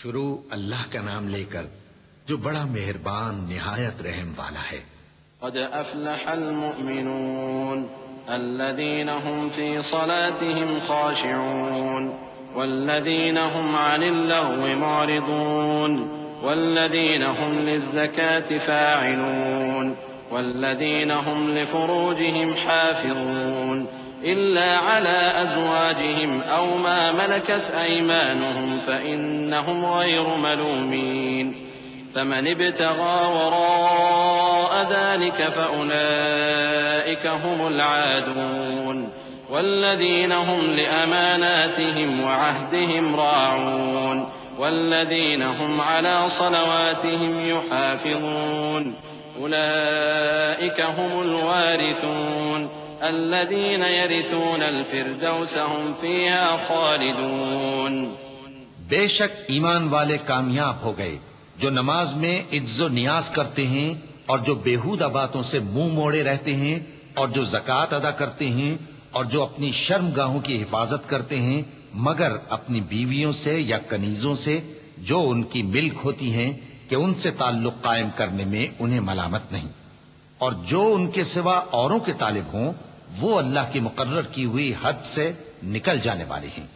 شروع اللہ کا نام لے کر جو بڑا مہربان نہایت رحم والا ہے۔ قد افلح المؤمنون الذين هم في صلاتهم خاشعون والذين هم عن اللغو معرضون والذين هم للزكاة فاعلون والذين هم لفروجهم حافظون إلا على أزواجهم أو ما ملكت أيمانهم فإنهم غير ملومين فمن ابتغى وراء ذلك فأولئك هم العادون والذين هم لأماناتهم وعهدهم راعون والذين هم على صلواتهم يحافظون أولئك هم الوارثون الذين يرثون الفردوس هم فيها خالدون۔ بے شک ایمان والے کامیاب ہو گئے جو نماز میں عز و نیاز کرتے ہیں اور جو بیہودہ باتوں سے منہ موڑے رہتے ہیں اور جو زکوٰۃ ادا کرتے ہیں اور جو اپنی شرم گاہوں کی حفاظت کرتے ہیں مگر اپنی بیویوں سے یا کنیزوں سے جو ان کی ملک ہوتی ہیں کہ ان سے تعلق قائم کرنے میں انہیں ملامت نہیں، اور جو ان کے سوا اوروں کے طالب ہوں وہ اللہ کی مقرر کی ہوئی حد سے نکل جانے والے ہیں،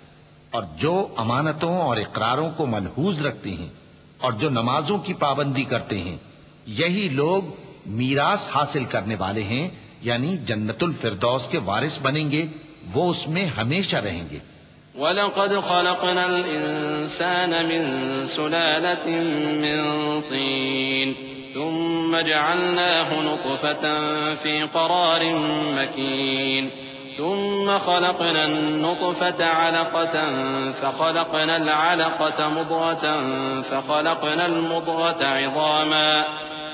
اور جو امانتوں اور اقراروں کو ملحوظ رکھتے ہیں اور جو نمازوں کی پابندی کرتے ہیں یہی لوگ میراث حاصل کرنے والے ہیں، یعنی جنت الفردوس کے وارث بنیں گے، وہ اس میں ہمیشہ رہیں گے۔ وَلَقَدْ خَلَقْنَا الْإِنسَانَ مِنْ سُلَالَةٍ مِّن طِينٍ ثُمَّ جَعَلْنَاهُ نُطْفَةً فِي قَرَارٍ مَّكِينٍ ثُمَّ خَلَقْنَا النُّطْفَةَ عَلَقَةً فَخَلَقْنَا الْعَلَقَةَ مُضْغَةً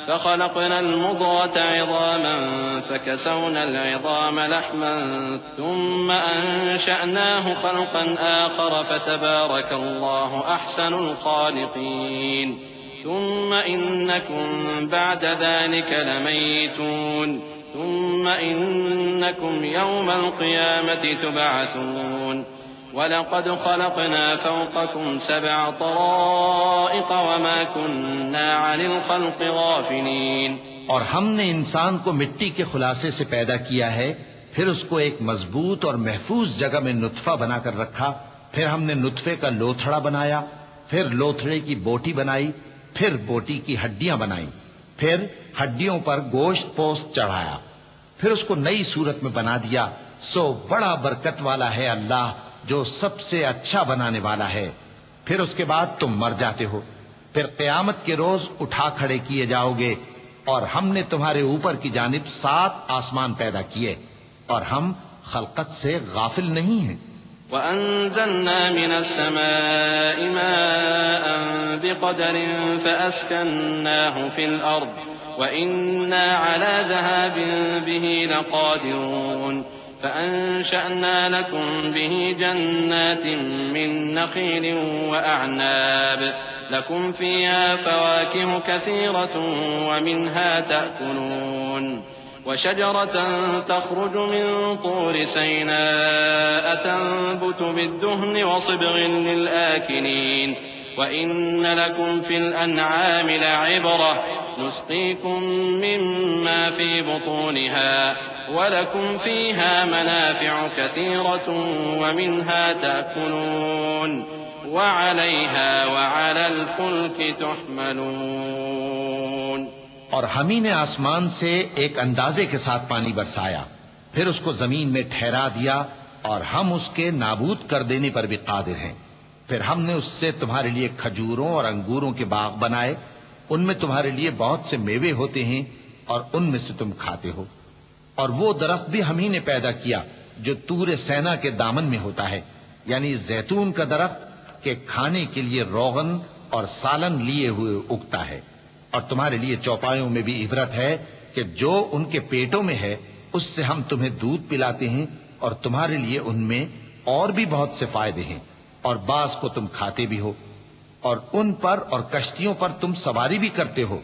فخلقنا المضغة عظاما فكسونا العظام لحما ثم أنشأناه خلقا آخر فتبارك الله أحسن الخالقين ثم إنكم بعد ذلك لميتون ثم إنكم يوم القيامة تبعثون وَلَقَدْ خَلَقْنَا فَوْقَكُمْ 7 طَرَائِقَ وَمَا كُنَّا عَنِ الْخَلْقِ غَافِلِينَ۔ اور ہم نے انسان کو مٹی کے خلاصے سے پیدا کیا ہے، پھر اس کو ایک مضبوط اور محفوظ جگہ میں نطفہ بنا کر رکھا، پھر ہم نے نطفے کا لوتھڑا بنایا، پھر لوتھڑے کی بوٹی بنائی، پھر بوٹی کی ہڈیاں بنائیں، پھر ہڈیوں پر گوشت پوست چڑھایا، پھر اس کو نئی صورت میں بنا دیا۔ سو بڑا برکت والا ہے اللہ جو سب سے اچھا بنانے والا ہے۔ پھر اس کے بعد تم مر جاتے ہو، پھر قیامت کے روز اٹھا کھڑے کیے جاؤ گے، اور ہم نے تمہارے اوپر کی جانب 7 آسمان پیدا کیے، اور ہم خلقت سے غافل نہیں ہیں۔ وَأَنزَلْنَا مِنَ السَّمَاءِ مَاءً بِقَدَرٍ فَأَسْكَنَّاهُ فِي الْأَرْضِ وَإِنَّا عَلَى ذَهَابٍ بِهِ لَقَادِرُونَ فأنشأنا لكم به جنات من نخيل وأعناب لكم فيها فواكه كثيرة ومنها تأكلون وشجرة تخرج من طور سيناء تنبت بالدهن وصبغ للآكلين وإن لكم في الأنعام لعبرة نسقيكم مما في بطونها وَلَكُمْ فِيهَا مَنَافِعُ كَثِيرَةٌ وَمِنْهَا تَأْكُلُونَ وَعَلَيْهَا وَعَلَى الْفُلْكِ تُحْمَلُونَ۔ اور ہم ہی نے آسمان سے ایک اندازے کے ساتھ پانی برسایا، پھر اس کو زمین میں ٹھہرا دیا، اور ہم اس کے نابود کر دینے پر بھی قادر ہیں۔ پھر ہم نے اس سے تمہارے لیے کھجوروں اور انگوروں کے باغ بنائے، ان میں تمہارے لیے بہت سے میوے ہوتے ہیں اور ان میں سے تم کھاتے ہو۔ اور وہ درخت بھی ہم ہی نے پیدا کیا جو طور سینا کے دامن میں ہوتا ہے، یعنی زیتون کا درخت کہ کھانے کے لیے روغن اور سالن لیے ہوئے اگتا ہے، اور تمہارے لیے چوپایوں میں بھی عبرت ہے کہ جو ان کے پیٹوں میں ہے اس سے ہم تمہیں دودھ پلاتے ہیں، اور تمہارے لیے ان میں اور بھی بہت سے فائدے ہیں، اور بعض کو تم کھاتے بھی ہو، اور ان پر اور کشتیوں پر تم سواری بھی کرتے ہو۔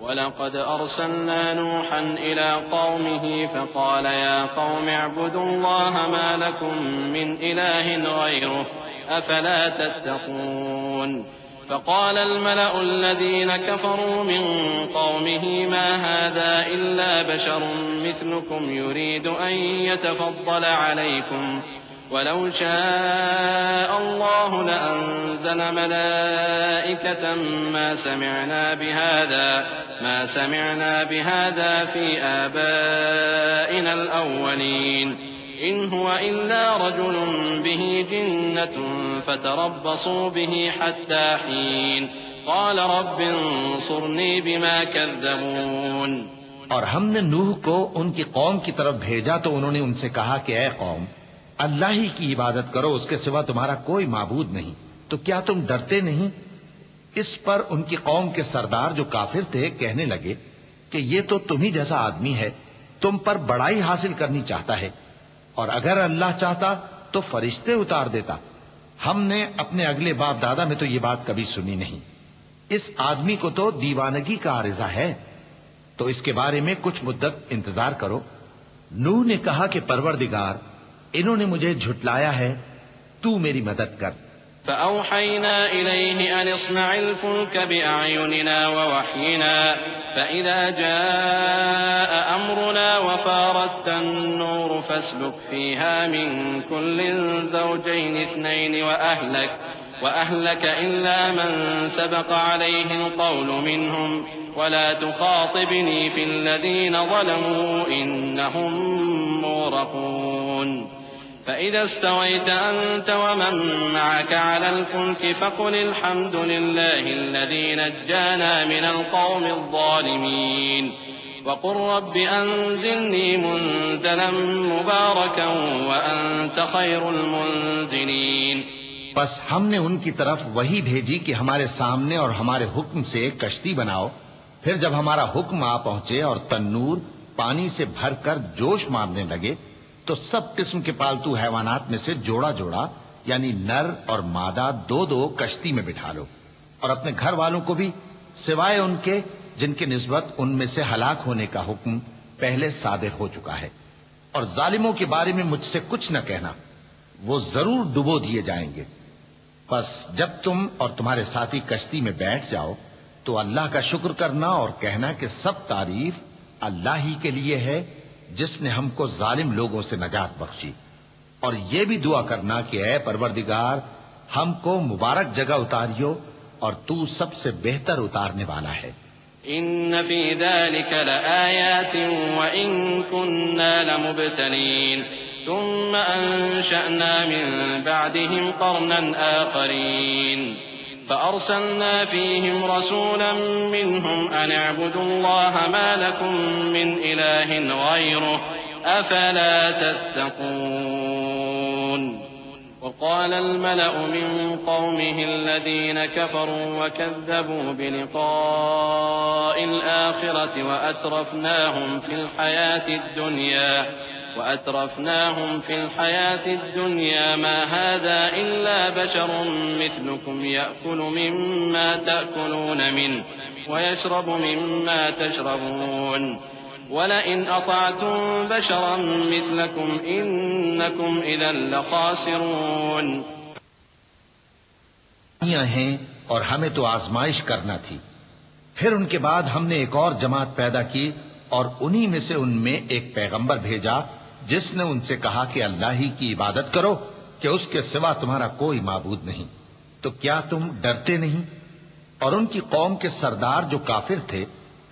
وَلَقَدْ أَرْسَلْنَا نُوحًا إِلَىٰ قَوْمِهِ فَقَالَ يَا قَوْمِ اعْبُدُوا اللَّهَ مَا لَكُم مِّنْ إِلَٰهٍ غَيْرُهُ أَفَلَا تَتَّقُونَ فقال الملأ الذين كفروا من قومه ما هذا إلا بشر مثلكم يريد أن يتفضل عليكم ولو شاء الله لأنزل ملائكة ما سمعنا بهذا في آبائنا الأولين إن هو إلا رجل به جنة فتربصوا به حتى حين قال رب انصرني بما كذبون. اور ہم نے نوح کو ان کی قوم کی طرف بھیجا تو انہوں نے ان سے کہا کہ اے قوم، اللہ ہی کی عبادت کرو، اس کے سوا تمہارا کوئی معبود نہیں، تو کیا تم ڈرتے نہیں؟ اس پر ان کی قوم کے سردار جو کافر تھے کہنے لگے کہ یہ تو تم ہی جیسا آدمی ہے، تم پر بڑائی حاصل کرنی چاہتا ہے، اور اگر اللہ چاہتا تو فرشتے اتار دیتا. ہم نے اپنے اگلے باپ دادا میں تو یہ بات کبھی سنی نہیں. اس آدمی کو تو دیوانگی کا عارضہ ہے، تو اس کے بارے میں کچھ مدت انتظار کرو. نوح نے کہا کہ پروردگار، انہوں نے مجھے جھٹلایا ہے، تو میری مدد کر. فأوحينا إليه أن اصنع الفلك بأعيننا ووحينا فإذا جاء أمرنا وفارت النور فاسلك فيها من كل زوجين اثنين وأهلك إلا من سبق عليه القول منهم ولا تخاطبني في الذين ظلموا إنهم مغرقون. فإذا استويت أنت ومن معك على الفلك فقل الحمد لله الذي نجانا من القوم الظالمين وقل رب أنزلني منزلا مباركا وأنت خير المنزلين. بس ہم نے ان کی طرف وہی بھیجی کہ ہمارے سامنے اور ہمارے حکم سے ایک کشتی بناؤ. پھر جب ہمارا حکم آ پہنچے اور تنور پانی سے بھر کر جوش مارنے لگے تو سب قسم کے پالتو حیوانات میں سے جوڑا جوڑا یعنی نر اور مادہ دو دو کشتی میں بٹھا لو، اور اپنے گھر والوں کو بھی سوائے ان کے جن کی نسبت ان میں سے ہلاک ہونے کا حکم پہلے صادر ہو چکا ہے. اور ظالموں کے بارے میں مجھ سے کچھ نہ کہنا، وہ ضرور ڈبو دیے جائیں گے. بس جب تم اور تمہارے ساتھی کشتی میں بیٹھ جاؤ تو اللہ کا شکر کرنا اور کہنا کہ سب تعریف اللہ ہی کے لیے ہے جس نے ہم کو ظالم لوگوں سے نجات بخشی. اور یہ بھی دعا کرنا کہ اے پروردگار، ہم کو مبارک جگہ اتاریو اور تو سب سے بہتر اتارنے والا ہے. إن في ذلك لآيات وإن كنا لمبتلين ثم أنشأنا من بعدهم قرنا آخرين فأرسلنا فيهم رسولا منهم أن اعبدوا الله ما لكم من إله غيره أفلا تتقون. وقال الملأ من قومه الذين كفروا وكذبوا بلقاء الآخرة وأترفناهم في الحياة الدنيا ما هذا إلا بشر مثلكم يأكل مما تأكلون منه ويشرب مما تشربون ولئن أطعتم بشرا مثلكم إنكم إذا لخاسرون. ہیں اور ہمیں تو آزمائش کرنا تھی. پھر ان کے بعد ہم نے ایک اور جماعت پیدا کی اور انہی میں سے ان میں ایک پیغمبر بھیجا جس نے ان سے کہا کہ اللہ ہی کی عبادت کرو کہ اس کے سوا تمہارا کوئی معبود نہیں. تو کیا تم ڈرتے نہیں؟ اور ان کی قوم کے سردار جو کافر تھے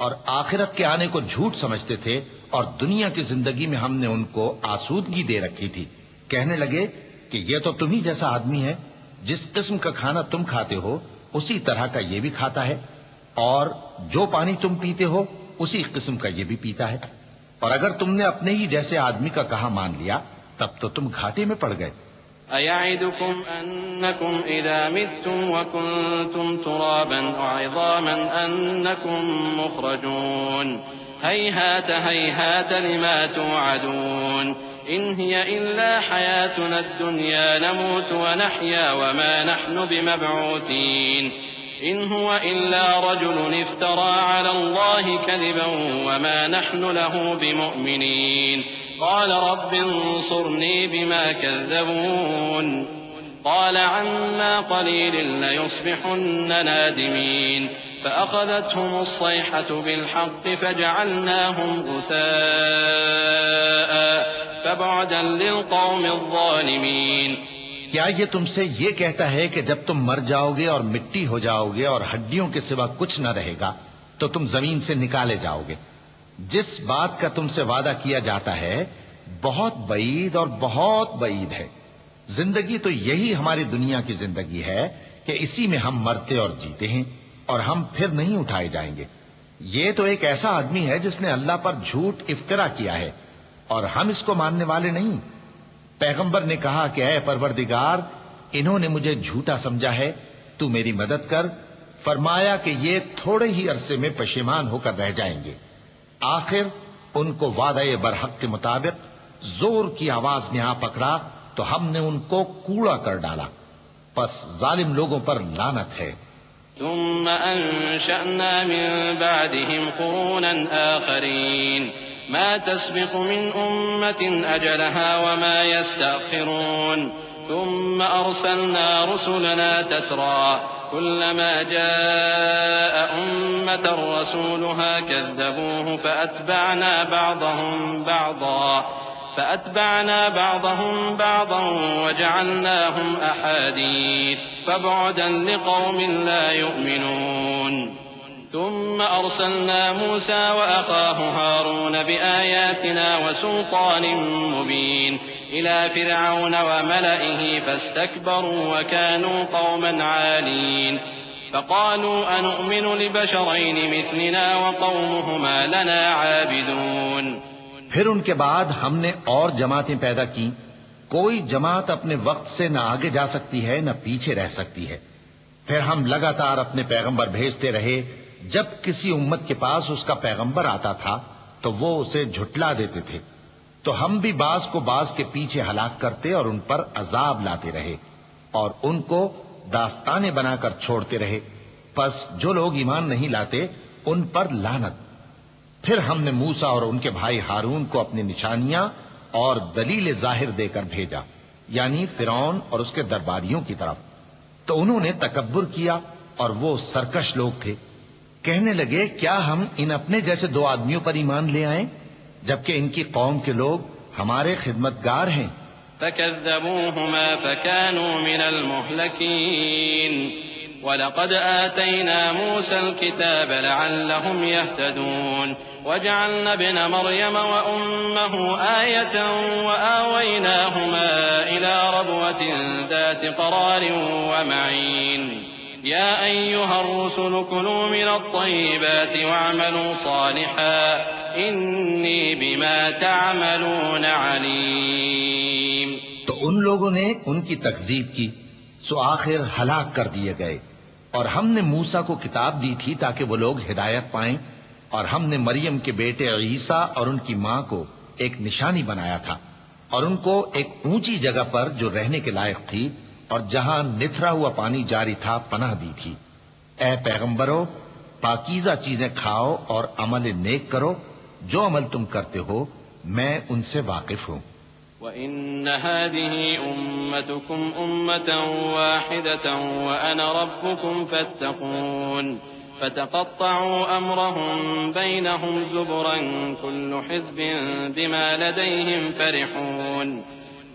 اور آخرت کے آنے کو جھوٹ سمجھتے تھے اور دنیا کی زندگی میں ہم نے ان کو آسودگی دے رکھی تھی، کہنے لگے کہ یہ تو تم ہی جیسا آدمی ہے، جس قسم کا کھانا تم کھاتے ہو اسی طرح کا یہ بھی کھاتا ہے، اور جو پانی تم پیتے ہو اسی قسم کا یہ بھی پیتا ہے. اور اگر تم نے اپنے ہی جیسے آدمی کا کہا مان لیا تب تو تم گھاٹے میں پڑ گئے. أَيَعِدُكُمْ أَنَّكُمْ إِذَا مِتُّمْ وَكُنْتُمْ تُرَابًا وَعِظَامًا أَنَّكُمْ مُخْرَجُونَ هَيْهَاتَ هَيْهَاتَ لِمَا تُوعَدُونَ إِنْ هِيَ إِلَّا حَيَاتُنَا الدُّنْيَا نَمُوتُ وَنَحْيَا وَمَا نَحْنُ بِمَبْعُوثِينَ إِنْ هُوَ إِلَّا رَجُلٌ افْتَرَى عَلَى اللَّهِ كَذِبًا وَمَا نَحْنُ لَهُ بِمُؤْمِنِينَ قال رب انصرني بما كذبون قال عما قليل ليصبحن نادمين فأخذتهم الصيحة بالحق فجعلناهم غثاء فبعدا للقوم الظالمين. کیا یہ تم سے یہ کہتا ہے کہ جب تم مر جاؤ گے اور مٹی ہو جاؤ گے اور ہڈیوں کے سوا کچھ نہ رہے گا تو تم زمین سے نکالے جاؤ گے؟ جس بات کا تم سے وعدہ کیا جاتا ہے بہت بعید اور بہت بعید ہے. زندگی تو یہی ہماری دنیا کی زندگی ہے کہ اسی میں ہم مرتے اور جیتے ہیں اور ہم پھر نہیں اٹھائے جائیں گے. یہ تو ایک ایسا آدمی ہے جس نے اللہ پر جھوٹ افطرا کیا ہے اور ہم اس کو ماننے والے نہیں. پیغمبر نے کہا کہ اے پروردگار، انہوں نے مجھے جھوٹا سمجھا ہے، تو میری مدد کر. فرمایا کہ یہ تھوڑے ہی عرصے میں پشیمان ہو کر رہ جائیں گے. آخر ان کو وعدہ برحق کے مطابق زور کی آواز نے آ پکڑا تو ہم نے ان کو کوڑا کر ڈالا. پس ظالم لوگوں پر لعنت ہے. ثم أنشأنا من بعدهم قرونا آخرين ما تسبق من أمة أجلها وما يستأخرون ثم أرسلنا رسلنا تترى كلما جاء أمة رسولها كذبوه فأتبعنا بعضهم بعضا وجعلناهم أحاديث فبعدا لقوم لا يؤمنون. ثم أرسلنا موسى وأخاه هارون بآياتنا وسلطان مبين إلى فرعون وملئه فاستكبروا وكانوا قوما عالين فقالوا أنؤمن لبشرين مثلنا وقومهما لنا عابدون. پھر ان کے بعد ہم نے اور جماعتیں پیدا کی. کوئی جماعت اپنے وقت سے نہ آگے جا سکتی ہے نہ پیچھے رہ سکتی ہے. پھر ہم لگاتار اپنے پیغمبر بھیجتے رہے. جب کسی امت کے پاس اس کا پیغمبر آتا تھا تو وہ اسے جھٹلا دیتے تھے، تو ہم بھی بعض کو بعض کے پیچھے ہلاک کرتے اور ان پر عذاب لاتے رہے اور ان کو داستانیں بنا کر چھوڑتے رہے. پس جو لوگ ایمان نہیں لاتے ان پر لعنت. پھر ہم نے موسیٰ اور ان کے بھائی ہارون کو اپنی نشانیاں اور دلیل ظاہر دے کر بھیجا، یعنی فرعون اور اس کے درباریوں کی طرف. تو انہوں نے تکبر کیا اور وہ سرکش لوگ تھے. کہنے لگے کیا ہم ان اپنے جیسے دو آدمیوں پر ایمان لے آئیں جبکہ ان کی قوم کے لوگ ہمارے خدمتگار ہیں. فكذبوهما فكانوا من المهلكين ولقد آتينا موسى الكتاب لعلهم يهتدون وجعلنا ابن مريم وأمه آية وآويناهما إلى ربوة ذات قرار ومعين. يا أيها الرسل كلوا من الطيبات واعملوا صالحا إني بما تعملون عليم. تو ان لوگوں نے ان کی تکذیب کی سو آخر ہلاک کر دیے گئے. اور ہم نے موسیٰ کو کتاب دی تھی تاکہ وہ لوگ ہدایت پائیں، اور ہم نے مریم کے بیٹے عیسیٰ اور ان کی ماں کو ایک نشانی بنایا تھا اور ان کو ایک اونچی جگہ پر جو رہنے کے لائق تھی اور جہاں نتھرا ہوا پانی جاری تھا پناہ دی تھی. اے پیغمبرو، پاکیزہ چیزیں کھاؤ اور عمل نیک کرو. جو عمل تم کرتے ہو میں ان سے واقف ہوں. وَإِنَّ هَذِهِ أُمَّتُكُمْ أُمَّةً وَاحِدَةً وَأَنَا رَبُّكُمْ فَاتَّقُونِ فَتَقَطَّعُوا أَمْرَهُمْ بَيْنَهُمْ زُبُرًا كُلُّ حِزْبٍ بِمَا لَدَيْهِمْ فَرِحُونَ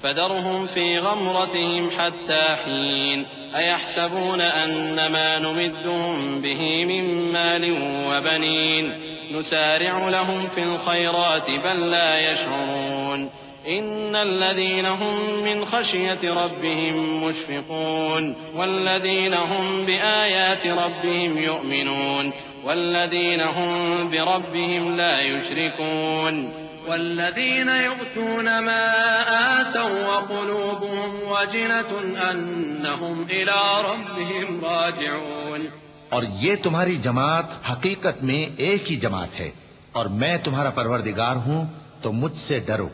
فَذَرْهُمْ فِي غَمْرَتِهِمْ حَتَّى حِينٍ أَيَحْسَبُونَ أَنَّمَا نُمِدُّهُمْ بِهِ مِن مَّالٍ وَبَنِينَ نُسَارِعُ لَهُمْ فِي الْخَيْرَاتِ بَل لَّا يَشْعُرُونَ. إن الذين هم من خشية ربهم مشفقون والذين هم بآيات ربهم يؤمنون والذين هم بربهم لا يشركون والذين يؤتون ما آتوا وقلوبهم وجنة أنهم إلى ربهم راجعون. اور یہ تمہاری جماعت حقیقت میں ایک ہی جماعت ہے اور میں تمہارا پروردگار ہوں تو مجھ سے ڈرو.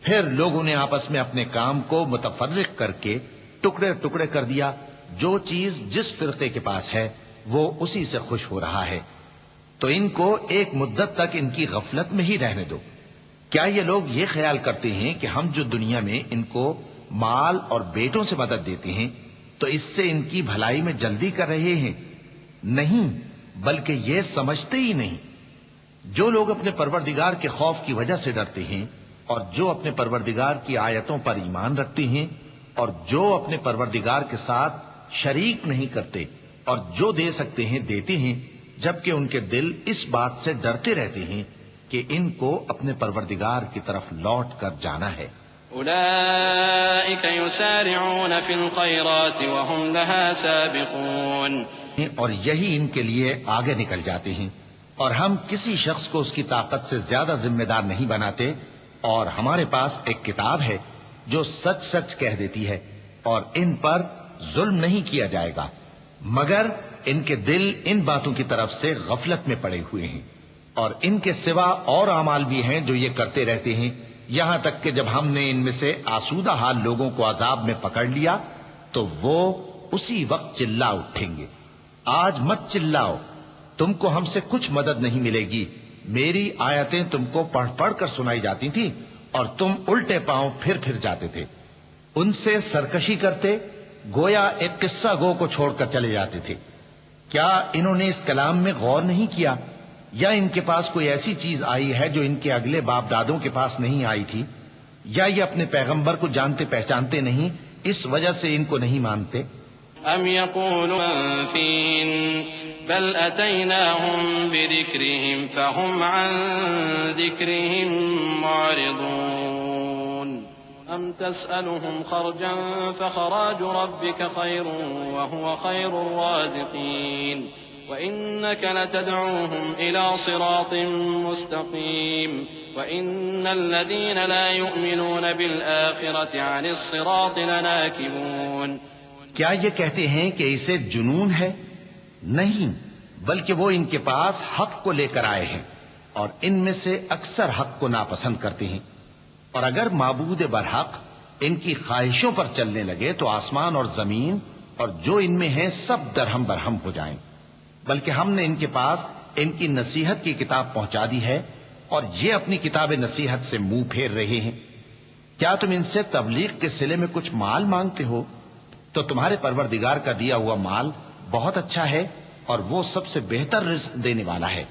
پھر لوگوں نے آپس میں اپنے کام کو متفرق کر کے ٹکڑے ٹکڑے کر دیا. جو چیز جس فرقے کے پاس ہے وہ اسی سے خوش ہو رہا ہے، تو ان کو ایک مدت تک ان کی غفلت میں ہی رہنے دو. کیا یہ لوگ یہ خیال کرتے ہیں کہ ہم جو دنیا میں ان کو مال اور بیٹوں سے مدد دیتے ہیں تو اس سے ان کی بھلائی میں جلدی کر رہے ہیں؟ نہیں، بلکہ یہ سمجھتے ہی نہیں۔ جو لوگ اپنے پروردگار کے خوف کی وجہ سے ڈرتے ہیں اور جو اپنے پروردگار کی آیتوں پر ایمان رکھتے ہیں اور جو اپنے پروردگار کے ساتھ شریک نہیں کرتے اور جو دے سکتے ہیں دیتے ہیں، جبکہ ان کے دل اس بات سے ڈرتے رہتے ہیں کہ ان کو اپنے پروردگار کی طرف لوٹ کر جانا ہے۔ أولئك يسارعون في الخيرات وهم لها سابقون۔ اور یہی ان کے لیے آگے نکل جاتے ہیں، اور ہم کسی شخص کو اس کی طاقت سے زیادہ ذمہ دار نہیں بناتے، اور ہمارے پاس ایک کتاب ہے جو سچ سچ کہہ دیتی ہے، اور ان پر ظلم نہیں کیا جائے گا، مگر ان کے دل ان باتوں کی طرف سے غفلت میں پڑے ہوئے ہیں، اور ان کے سوا اور اعمال بھی ہیں جو یہ کرتے رہتے ہیں، یہاں تک کہ جب ہم نے ان میں سے آسودہ حال لوگوں کو عذاب میں پکڑ لیا تو وہ اسی وقت چلا اٹھیں گے۔ آج مت چلاؤ، تم کو ہم سے کچھ مدد نہیں ملے گی، میری آیتیں تم کو پڑھ پڑھ کر سنائی جاتی تھی اور تم الٹے پاؤں پھر جاتے تھے، ان سے سرکشی کرتے، گویا ایک قصہ گو کو چھوڑ کر چلے جاتے تھے۔ کیا انہوں نے اس کلام میں غور نہیں کیا، یا ان کے پاس کوئی ایسی چیز آئی ہے جو ان کے اگلے باپ دادوں کے پاس نہیں آئی تھی، یا یہ اپنے پیغمبر کو جانتے پہچانتے نہیں اس وجہ سے ان کو نہیں مانتے؟ ام يقولون فيهن بل اتيناهم بذكرهم فهم عن ذكرهم معرضون ام تسألهم خرجا فخراج ربك خير وهو خير الرازقين وإنك لتدعوهم إلى صراط مستقيم وإن الذين لا يؤمنون بالآخرة عن الصراط لناكبون۔ کیا یہ کہتے ہیں کہ اسے جنون ہے؟ نہیں، بلکہ وہ ان کے پاس حق کو لے کر آئے ہیں، اور ان میں سے اکثر حق کو ناپسند کرتے ہیں، اور اگر معبود برحق ان کی خواہشوں پر چلنے لگے تو آسمان اور زمین اور جو ان میں ہیں سب درہم برہم ہو جائیں۔ بلکہ ہم نے ان کے پاس ان کی نصیحت کی کتاب پہنچا دی ہے اور یہ اپنی کتاب نصیحت سے منہ پھیر رہے ہیں۔ کیا تم ان سے تبلیغ کے صلے میں کچھ مال مانگتے ہو؟ تو تمہارے پروردگار کا دیا ہوا مال بہت اچھا ہے اور وہ سب سے بہتر رزق دینے والا ہے،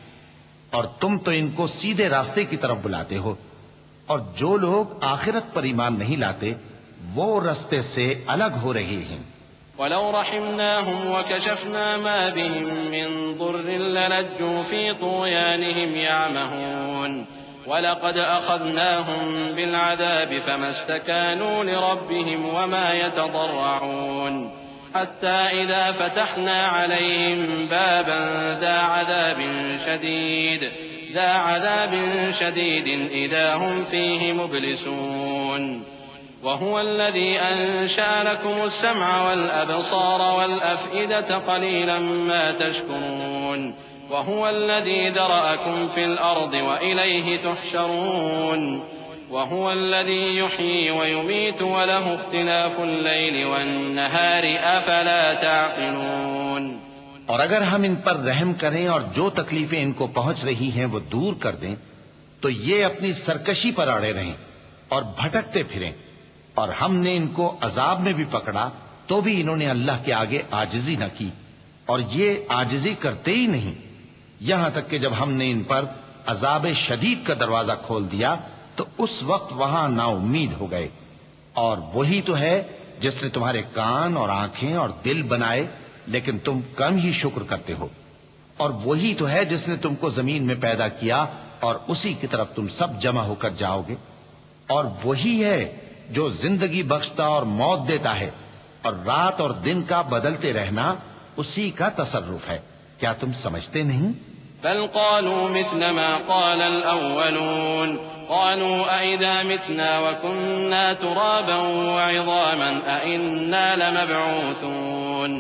اور تم تو ان کو سیدھے راستے کی طرف بلاتے ہو، اور جو لوگ آخرت پر ایمان نہیں لاتے وہ راستے سے الگ ہو رہے ہیں۔ ولو رحمناهم وكشفنا ما بهم من ضر للجوا في طغيانهم يعمهون ولقد أخذناهم بالعذاب فما استكانوا لربهم وما يتضرعون حتى إذا فتحنا عليهم بابا ذا عذاب شديد إذا هم فيه مبلسون وهو الذي أنشأ لكم السمع والأبصار والأفئدة قليلا ما تشكرون وهو الذي ذرأكم في الأرض وإليه تحشرون وهو الذي يحيي ويميت وله اختلاف الليل والنهار أفلا تعقلون۔ اور اگر ہم ان پر رحم کریں اور جو تکلیفیں ان کو پہنچ رہی ہیں وہ دور کر دیں تو یہ اپنی سرکشی پر اڑے رہیں اور بھٹکتے پھریں، اور ہم نے ان کو عذاب میں بھی پکڑا تو بھی انہوں نے اللہ کے آگے عاجزی نہ کی، اور یہ عاجزی کرتے ہی نہیں، یہاں تک کہ جب ہم نے ان پر عذاب شدید کا دروازہ کھول دیا تو اس وقت وہاں نا امید ہو گئے۔ اور وہی تو ہے جس نے تمہارے کان اور آنکھیں اور دل بنائے لیکن تم کم ہی شکر کرتے ہو، اور وہی تو ہے جس نے تم کو زمین میں پیدا کیا اور اسی کی طرف تم سب جمع ہو کر جاؤ گے، اور وہی ہے جو زندگی بخشتا اور موت دیتا ہے، اور رات اور دن کا بدلتے رہنا اسی کا تصرف ہے۔ کیا تم سمجھتے نہیں؟ بل قالوا مثل ما قال الأولون قالوا أئذا متنا وكنا ترابا وعظاما أئنا لمبعوثون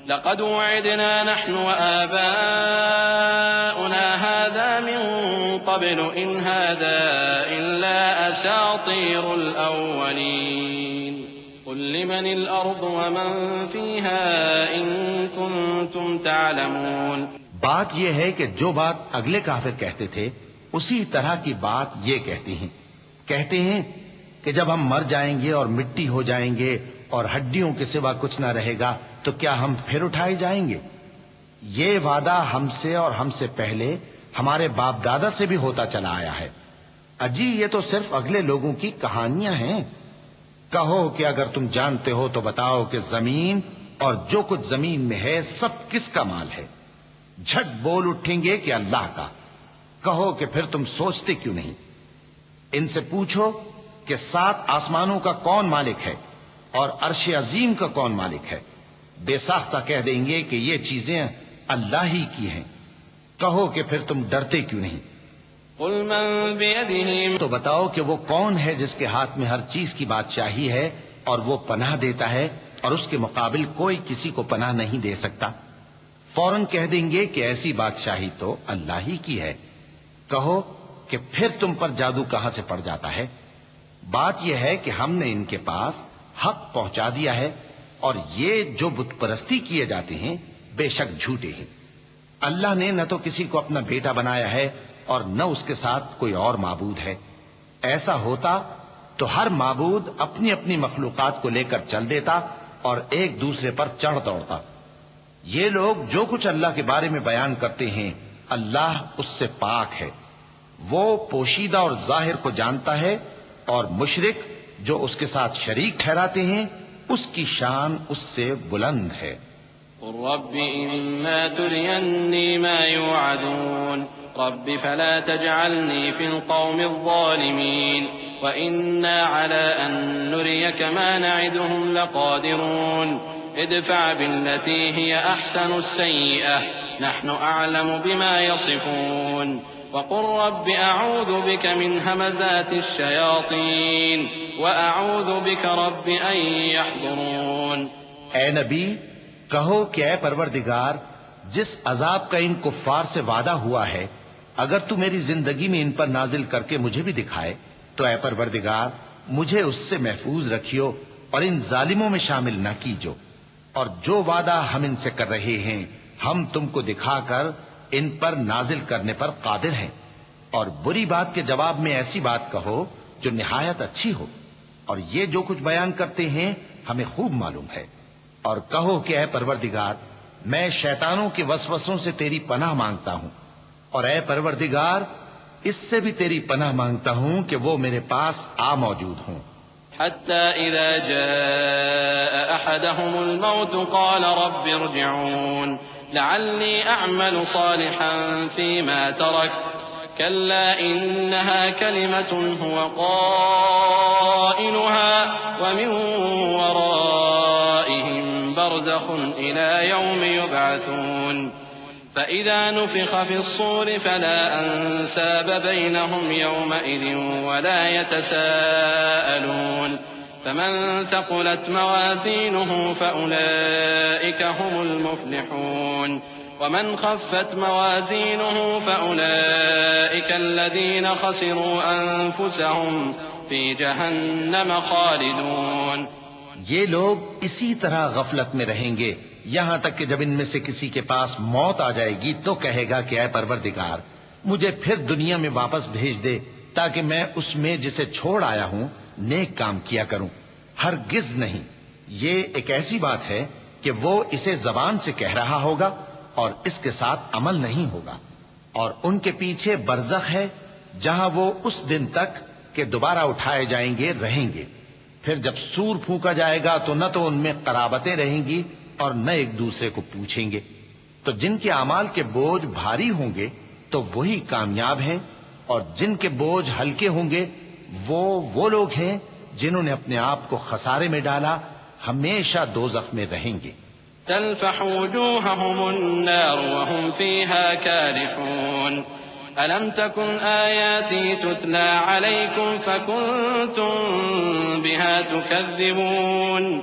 لقد وعدنا نحن وآباؤنا هذا من قبل إن هذا إلا أساطير الأولين قل لمن الأرض ومن فيها إن كنتم تعلمون۔ بات یہ ہے کہ جو بات اگلے کافر کہتے تھے اسی طرح کی بات یہ کہتے ہیں کہ جب ہم مر جائیں گے اور مٹی ہو جائیں گے اور ہڈیوں کے سوا کچھ نہ رہے گا تو کیا ہم پھر اٹھائے جائیں گے؟ یہ وعدہ ہم سے اور ہم سے پہلے ہمارے باپ دادا سے بھی ہوتا چلا آیا ہے۔ اجی یہ تو صرف اگلے لوگوں کی کہانیاں ہیں۔ کہو کہ اگر تم جانتے ہو تو بتاؤ کہ زمین اور جو کچھ زمین میں ہے سب کس کا مال ہے؟ جھٹ بول اٹھیں گے کہ اللہ کا۔ کہو کہ پھر تم سوچتے کیوں نہیں؟ ان سے پوچھو کہ 7 آسمانوں کا کون مالک ہے اور عرش عظیم کا کون مالک ہے؟ بے ساختہ کہہ دیں گے کہ یہ چیزیں اللہ ہی کی ہیں۔ کہو کہ پھر تم ڈرتے کیوں نہیں؟ قل من بيده تو بتاؤ کہ وہ کون ہے جس کے ہاتھ میں ہر چیز کی بادشاہی ہے اور وہ پناہ دیتا ہے اور اس کے مقابل کوئی کسی کو پناہ نہیں دے سکتا؟ فوراً کہہ دیں گے کہ ایسی بادشاہی تو اللہ ہی کی ہے۔ کہو کہ پھر تم پر جادو کہاں سے پڑ جاتا ہے؟ بات یہ ہے کہ ہم نے ان کے پاس حق پہنچا دیا ہے اور یہ جو بت پرستی کیے جاتے ہیں بے شک جھوٹے ہیں۔ اللہ نے نہ تو کسی کو اپنا بیٹا بنایا ہے اور نہ اس کے ساتھ کوئی اور معبود ہے۔ ایسا ہوتا تو ہر معبود اپنی اپنی مخلوقات کو لے کر چل دیتا اور ایک دوسرے پر چڑھ دوڑتا۔ یہ لوگ جو کچھ اللہ کے بارے میں بیان کرتے ہیں اللہ اس سے پاک ہے۔ وہ پوشیدہ اور ظاہر کو جانتا ہے، اور مشرک جو اس کے ساتھ شریک ٹھہراتے ہیں اس کی شان اس سے بلند ہے۔ قل رب إما تريني ما يوعدون رب فلا تجعلني في القوم الظالمين وإنا على أن نريك ما نعدهم لقادرون ادفع بالتي هي أحسن السيئة نحن أعلم بما يصفون وقل رب أعوذ بك من همزات الشياطين وأعوذ بك رب أن يحضرون۔ اے نبی کہو کہ اے پروردگار جس عذاب کا ان کفار سے وعدہ ہوا ہے اگر تو میری زندگی میں ان پر نازل کر کے مجھے بھی دکھائے تو اے پروردگار مجھے اس سے محفوظ رکھیو اور ان ظالموں میں شامل نہ کیجو، اور جو وعدہ ہم ان سے کر رہے ہیں ہم تم کو دکھا کر ان پر نازل کرنے پر قادر ہیں۔ اور بری بات کے جواب میں ایسی بات کہو جو نہایت اچھی ہو، اور یہ جو کچھ بیان کرتے ہیں ہمیں خوب معلوم ہے۔ اور کہو کہ اے پروردگار میں شیطانوں کے وسوسوں سے تیری پناہ مانگتا ہوں، اور اے پروردگار اس سے بھی تیری پناہ مانگتا ہوں کہ وہ میرے پاس آ موجود ہوں۔ حتى إذا جاء أحدهم الموت قال رب ارجعون لعلي أعمل صالحا فيما تركت كلا إنها كلمة هو قائلها ومن ورائهم برزخ إلى يوم يبعثون فإذا نفخ في الصور فلا أنساب بينهم يومئذ ولا يتساءلون فمن ثقلت موازينه فأولئك هم المفلحون ومن خفت موازينه فأولئك الذين خسروا أنفسهم في جهنم خالدون۔ یہ لوگ اسی طرح غفلت میں رہیں گے یہاں تک کہ جب ان میں سے کسی کے پاس موت آ جائے گی تو کہے گا کہ اے پروردگار مجھے پھر دنیا میں واپس بھیج دے تاکہ میں اس میں جسے چھوڑ آیا ہوں نیک کام کیا کروں۔ ہرگز نہیں، یہ ایک ایسی بات ہے کہ وہ اسے زبان سے کہہ رہا ہوگا اور اس کے ساتھ عمل نہیں ہوگا، اور ان کے پیچھے برزخ ہے جہاں وہ اس دن تک کہ دوبارہ اٹھائے جائیں گے رہیں گے۔ پھر جب سور پھونکا جائے گا تو نہ تو ان میں قرابتیں رہیں گی اور نہ ایک دوسرے کو پوچھیں گے۔ تو جن کے اعمال کے بوجھ بھاری ہوں گے تو وہی کامیاب ہیں، اور جن کے بوجھ ہلکے ہوں گے وہ لوگ ہیں جنہوں نے اپنے آپ کو خسارے میں ڈالا، ہمیشہ دوزخ میں رہیں گے۔ تلفح وجوههم النار وهم فيها كالحون ألم تكن آياتي تتلى عليكم فكنتم بها تكذبون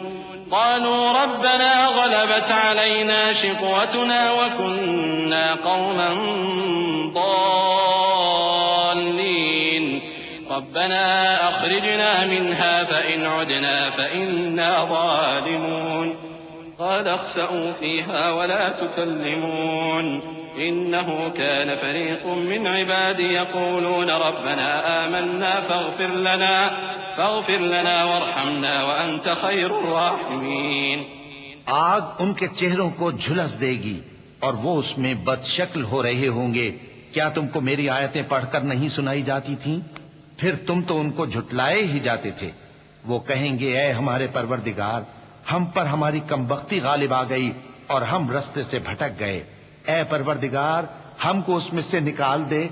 قالوا ربنا غلبت علينا شقوتنا وكنا قوما ضالين ربنا أخرجنا منها فإن عدنا فإنا ظالمون قال اخسئوا فيها ولا تكلمون إنه كان فريق من عبادي يقولون ربنا آمنا فاغفر لنا وارحمنا وأنت خير الراحمين. آگ ان کے چہروں کو جھلس دے گی اور وہ اس میں بد شکل ہو رہے ہوں گے. کیا تم کو میری آیتیں پڑھ کر نہیں سنائی جاتی تھیں؟ پھر تم تو ان کو جھٹلائے ہی جاتے تھے. وہ کہیں گے اے ہمارے پروردگار، ہم پر ہماری کمبختی غالب آ گئی اور ہم رستے سے بھٹک گئے. اے پروردگار، ہم کو اس میں سے نکال دے.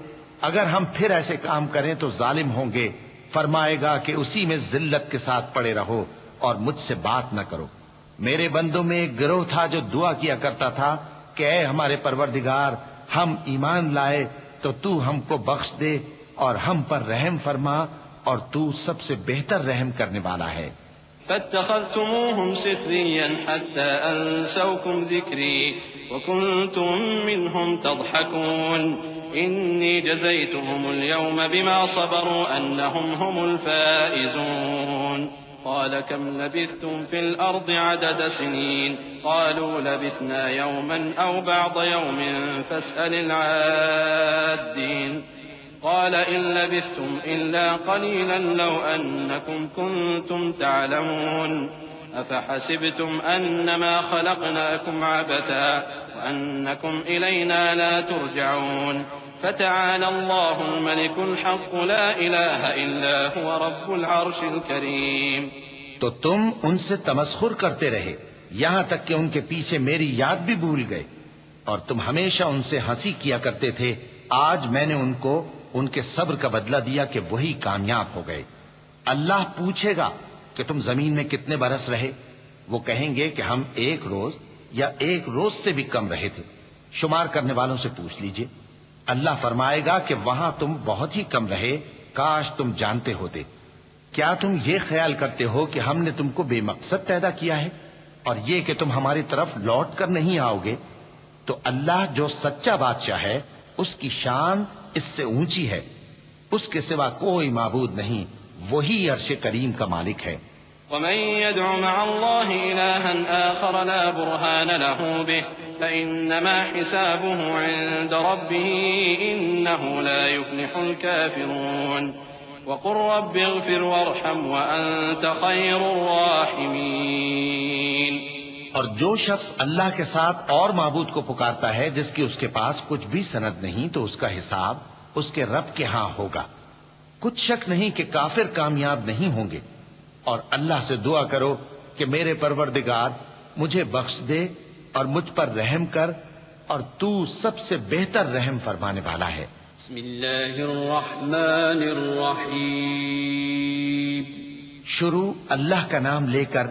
اگر ہم پھر ایسے کام کریں تو ظالم ہوں گے. فرمائے گا کہ اسی میں ذلت کے ساتھ پڑے رہو اور مجھ سے بات نہ کرو. میرے بندوں میں ایک گروہ تھا جو دعا کیا کرتا تھا کہ اے ہمارے پروردگار، ہم ایمان لائے تو تو ہم کو بخش دے اور ہم پر رحم فرما، اور تو سب سے بہتر رحم کرنے والا ہے. فاتخذتموهم سخريا حتى أنسوكم ذكري وكنتم منهم تضحكون. إني جزيتهم اليوم بما صبروا أنهم هم الفائزون. قال كم لبثتم في الأرض عدد سنين؟ قالوا لبثنا يوما أو بعض يوم فاسأل العادين. قال إن لبثتم إلا قليلا لو أنكم كنتم تعلمون. أفحسبتم أنما خلقناكم عبثا وأنكم إلينا لا ترجعون. فتعالى الله الملك الحق لا إله إلا هو رب العرش الكريم. تو تم ان سے تمسخر کرتے رہے یہاں تک کہ ان کے پیچھے میری یاد بھی بھول گئے، اور تم ہمیشہ ان سے ہنسی کیا کرتے تھے. آج میں نے ان کو ان کے صبر کا بدلہ دیا کہ وہی کامیاب ہو گئے. اللہ پوچھے گا کہ تم زمین میں کتنے برس رہے؟ وہ کہیں گے کہ ہم 1 روز یا 1 روز سے بھی کم رہے تھے. شمار کرنے والوں سے پوچھ لیجئے. اللہ فرمائے گا کہ وہاں تم بہت ہی کم رہے، کاش تم جانتے ہوتے. کیا تم یہ خیال کرتے ہو کہ ہم نے تم کو بے مقصد پیدا کیا ہے اور یہ کہ تم ہماری طرف لوٹ کر نہیں آؤ گے؟ تو اللہ جو سچا بادشاہ ہے اس کی شان اس سے اونچی ہے. اس کے سوا کوئی معبود نہیں، وہی عرش کریم کا مالک ہے. ومن يدع مع الله إلها آخر لا برهان له به فإنما حسابه عند ربه إنه لا يفلح الكافرون. وقل رب اغفر وارحم وأنت خير الراحمين. اور جو شخص اللہ کے ساتھ اور معبود کو پکارتا ہے جس کی اس کے پاس کچھ بھی سند نہیں، تو اس کا حساب اس کے رب کے ہاں ہوگا. کچھ شک نہیں کہ کافر کامیاب نہیں ہوں گے. اور اللہ سے دعا کرو کہ میرے پروردگار مجھے بخش دے اور مجھ پر رحم کر، اور تو سب سے بہتر رحم فرمانے والا ہے. بسم اللہ الرحمن الرحیم. شروع اللہ کا نام لے کر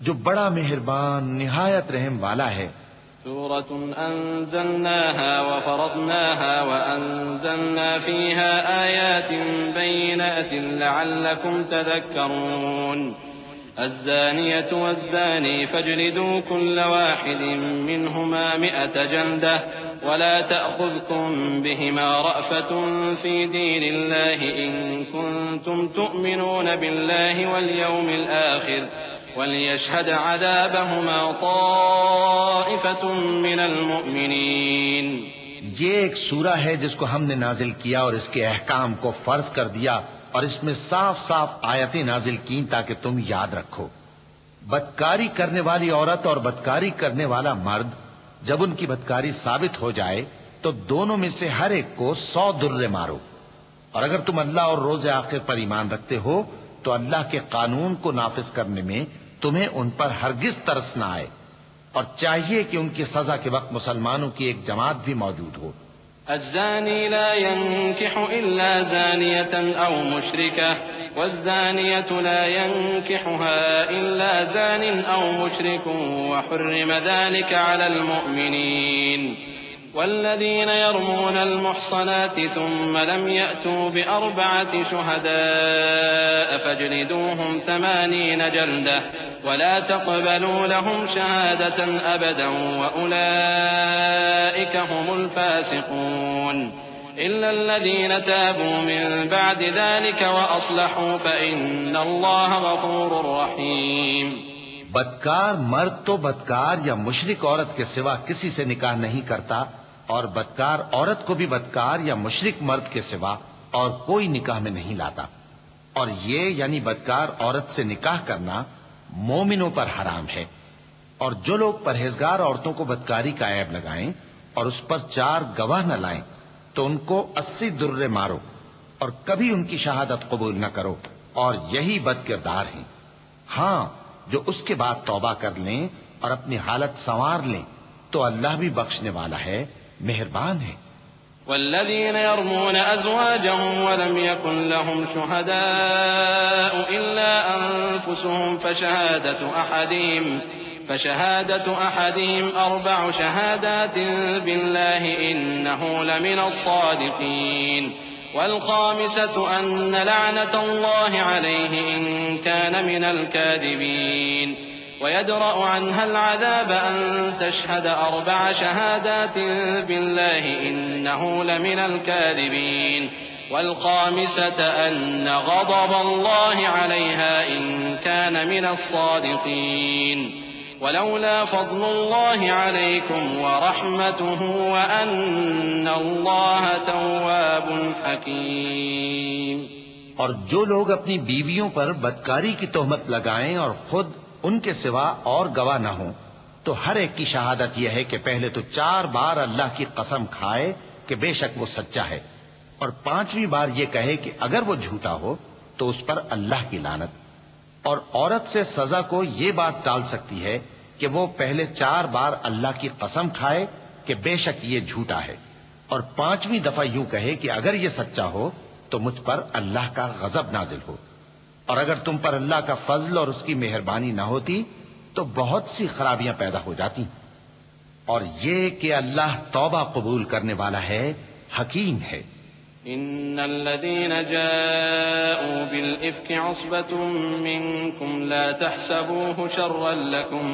جو بڑا مہربان نہایت رحم والا ہے. سورة أنزلناها وفرضناها وأنزلنا فيها آيات بينات لعلكم تذكرون. الزانية والزاني فاجلدوا كل واحد منهما 100 جلدة ولا تأخذكم بهما رأفة في دين الله إن كنتم تؤمنون بالله واليوم الآخر وَلْيَشْهَدْ عَذَابَهُمَا طَائِفَةٌ مِّنَ الْمُؤْمِنِينَ. یہ ایک سورہ ہے جس کو ہم نے نازل کیا اور اس کے احکام کو فرض کر دیا، اور اس میں صاف صاف آیتیں نازل کی تاکہ تم یاد رکھو. بدکاری کرنے والی عورت اور بدکاری کرنے والا مرد جب ان کی بدکاری ثابت ہو جائے تو دونوں میں سے ہر ایک کو 100 درے مارو. اور اگر تم اللہ اور روز آخر پر ایمان رکھتے ہو تو اللہ کے قانون کو نافذ کرنے میں تمہیں ان پر ہرگز ترس نہ آئے، اور چاہیے کہ ان کی سزا کے وقت مسلمانوں کی ایک جماعت بھی موجود ہو. الزاني لا ينكح إلا زانية أو مشركة والزانية لا ينكحها إلا زان أو مشرك وحرم ذلك على المؤمنين. والذين يرمون المحصنات ثم لم يأتوا ب4 شهداء فاجلدوهم 80 جلدة ولا تقبلوا لهم شهادة أبدا وأولئك هم الفاسقون. إلا الذين تابوا من بعد ذلك وأصلحوا فإن الله غفور رحيم. بدکار مرد تو بدکار یا مشرک عورت کے سوا کسی سے نکاح نہیں کرتا، اور بدکار عورت کو بھی بدکار یا مشرک مرد کے سوا اور کوئی نکاح میں نہیں لاتا. اور یہ یعنی بدکار عورت سے نکاح کرنا مومنوں پر حرام ہے، اور جو لوگ پرہیزگار عورتوں کو بدکاری کا عیب لگائیں اور اس پر 4 گواہ نہ لائیں تو ان کو 80 درے مارو اور کبھی ان کی شہادت قبول نہ کرو، اور یہی بد کردار ہیں۔ ہاں، جو اس کے بعد توبہ کر لیں اور اپنی حالت سنوار لیں تو اللہ بھی بخشنے والا ہے، مہربان ہے۔ والذين يرمون أزواجهم ولم يكن لهم شهداء إلا أنفسهم فشهادة أحدهم 4 شهادات بالله إنه لمن الصادقين والخامسة أن لعنة الله عليه إن كان من الكاذبين ويدرأ عنها العذاب أن تشهد 4 شهادات بالله إنه لمن الكاذبين والخامسة أن غضب الله عليها إن كان من الصادقين ولولا فضل الله عليكم ورحمته وأن الله تواب حكيم۔ اور جو لوگ اپنی بیویوں پر بدکاری کی تہمت لگائیں اور خود ان کے سوا اور گواہ نہ ہوں تو ہر ایک کی شہادت یہ ہے کہ پہلے تو 4 بار اللہ کی قسم کھائے کہ بے شک وہ سچا ہے، اور 5ویں بار یہ کہے کہ اگر وہ جھوٹا ہو تو اس پر اللہ کی لعنت۔ اور عورت سے سزا کو یہ بات ٹال سکتی ہے کہ وہ پہلے 4 بار اللہ کی قسم کھائے کہ بے شک یہ جھوٹا ہے، اور 5ویں دفعہ یوں کہے کہ اگر یہ سچا ہو تو مجھ پر اللہ کا غضب نازل ہو۔ اور اگر تم پر اللہ کا فضل اور اس کی مہربانی نہ ہوتی تو بہت سی خرابیاں پیدا ہو جاتی۔ اور یہ کہ اللہ توبہ قبول کرنے والا ہے، حکیم ہے۔ إن الذين جاءوا بالإفك عصبة منكم لا تحسبوه شرا لكم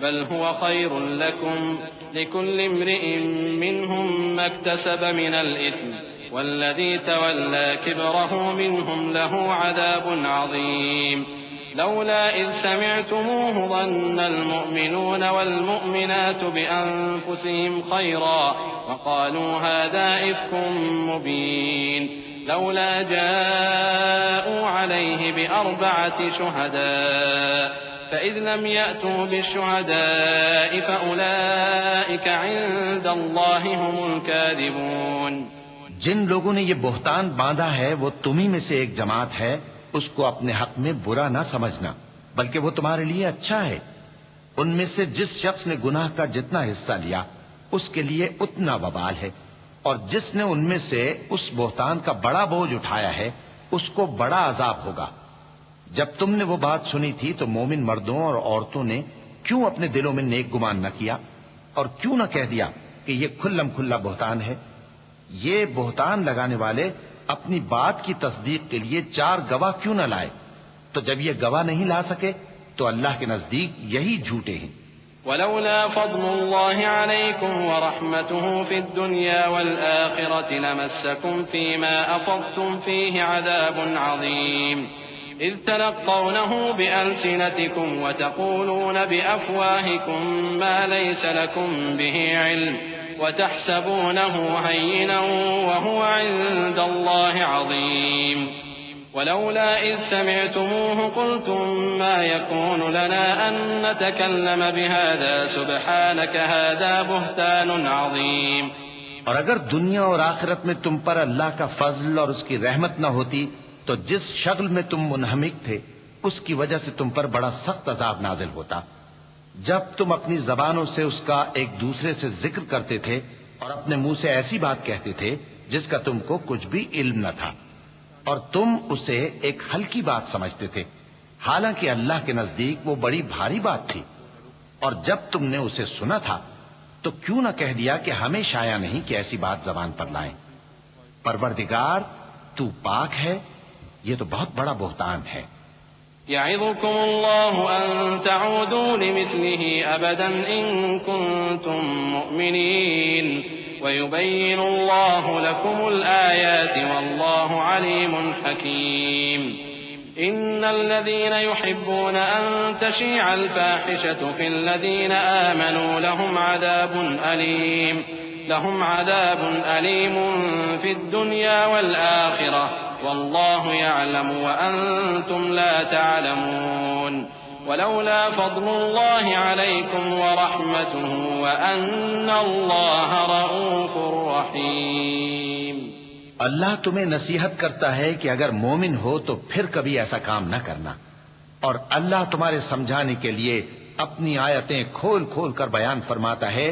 بل هو خير لكم لكل امرئ منهم ما اكتسب من الإثم والذي تولى كبره منهم له عذاب عظيم لولا إذ سمعتموه ظن المؤمنون والمؤمنات بأنفسهم خيرا وقالوا هذا إفك مبين لولا جاءوا عليه ب4 شهداء فإذ لم يأتوا بالشهداء فأولئك عند الله هم الكاذبون۔ جن لوگوں نے یہ بہتان باندھا ہے وہ تمہیں میں سے ایک جماعت ہے، اس کو اپنے حق میں برا نہ سمجھنا بلکہ وہ تمہارے لیے اچھا ہے۔ ان میں سے جس شخص نے گناہ کا جتنا حصہ لیا اس کے لیے اتنا وبال ہے، اور جس نے ان میں سے اس بہتان کا بڑا بوجھ اٹھایا ہے اس کو بڑا عذاب ہوگا۔ جب تم نے وہ بات سنی تھی تو مومن مردوں اور عورتوں نے کیوں اپنے دلوں میں نیک گمان نہ کیا اور کیوں نہ کہہ دیا کہ یہ کھلم کھلا بہتان ہے؟ یہ بہتان لگانے والے اپنی بات کی تصدیق کے لیے 4 گواہ کیوں نہ لائے؟ تو جب یہ گواہ نہیں لا سکے تو اللہ کے نزدیک یہی جھوٹے ہیں۔ ولولا فضل الله عليكم ورحمته في الدنيا والآخرة لمسكم فيما أفضتم فيه عذاب عظيم إذ تلقونه بألسنتكم وتقولون بأفواهكم ما ليس لكم به علم وتحسبونه هينا وهو عند الله عظيم ولولا إذ سمعتموه قلتم ما يكون لنا أن نتكلم بهذا سبحانك هذا بهتان عظيم۔ اور اگر دنیا اور آخرت میں تم پر اللہ کا فضل اور اس کی رحمت نہ ہوتی تو جس شغل میں تم منہمک تھے اس کی وجہ سے تم پر بڑا سخت عذاب نازل ہوتا، جب تم اپنی زبانوں سے اس کا ایک دوسرے سے ذکر کرتے تھے اور اپنے منہ سے ایسی بات کہتے تھے جس کا تم کو کچھ بھی علم نہ تھا، اور تم اسے ایک ہلکی بات سمجھتے تھے، حالانکہ اللہ کے نزدیک وہ بڑی بھاری بات تھی۔ اور جب تم نے اسے سنا تھا تو کیوں نہ کہہ دیا کہ ہمیں شایع نہیں کہ ایسی بات زبان پر لائیں؟ پروردگار تو پاک ہے، یہ تو بہت بڑا بہتان ہے۔ يعظكم الله أن تعودوا لمثله أبدا إن كنتم مؤمنين ويبين الله لكم الآيات والله عليم حكيم إن الذين يحبون أن تشيع الفاحشة في الذين آمنوا لهم عذاب أليم في الدنيا والآخرة والله يعلم وأنتم لا تعلمون ولولا فضل الله عليكم ورحمته وأن الله رؤوف رحيم۔ اللہ تمہیں نصیحت کرتا ہے کہ اگر مومن ہو تو پھر کبھی ایسا کام نہ کرنا، اور اللہ تمہارے سمجھانے کے لیے اپنی آیتیں کھول کھول کر بیان فرماتا ہے،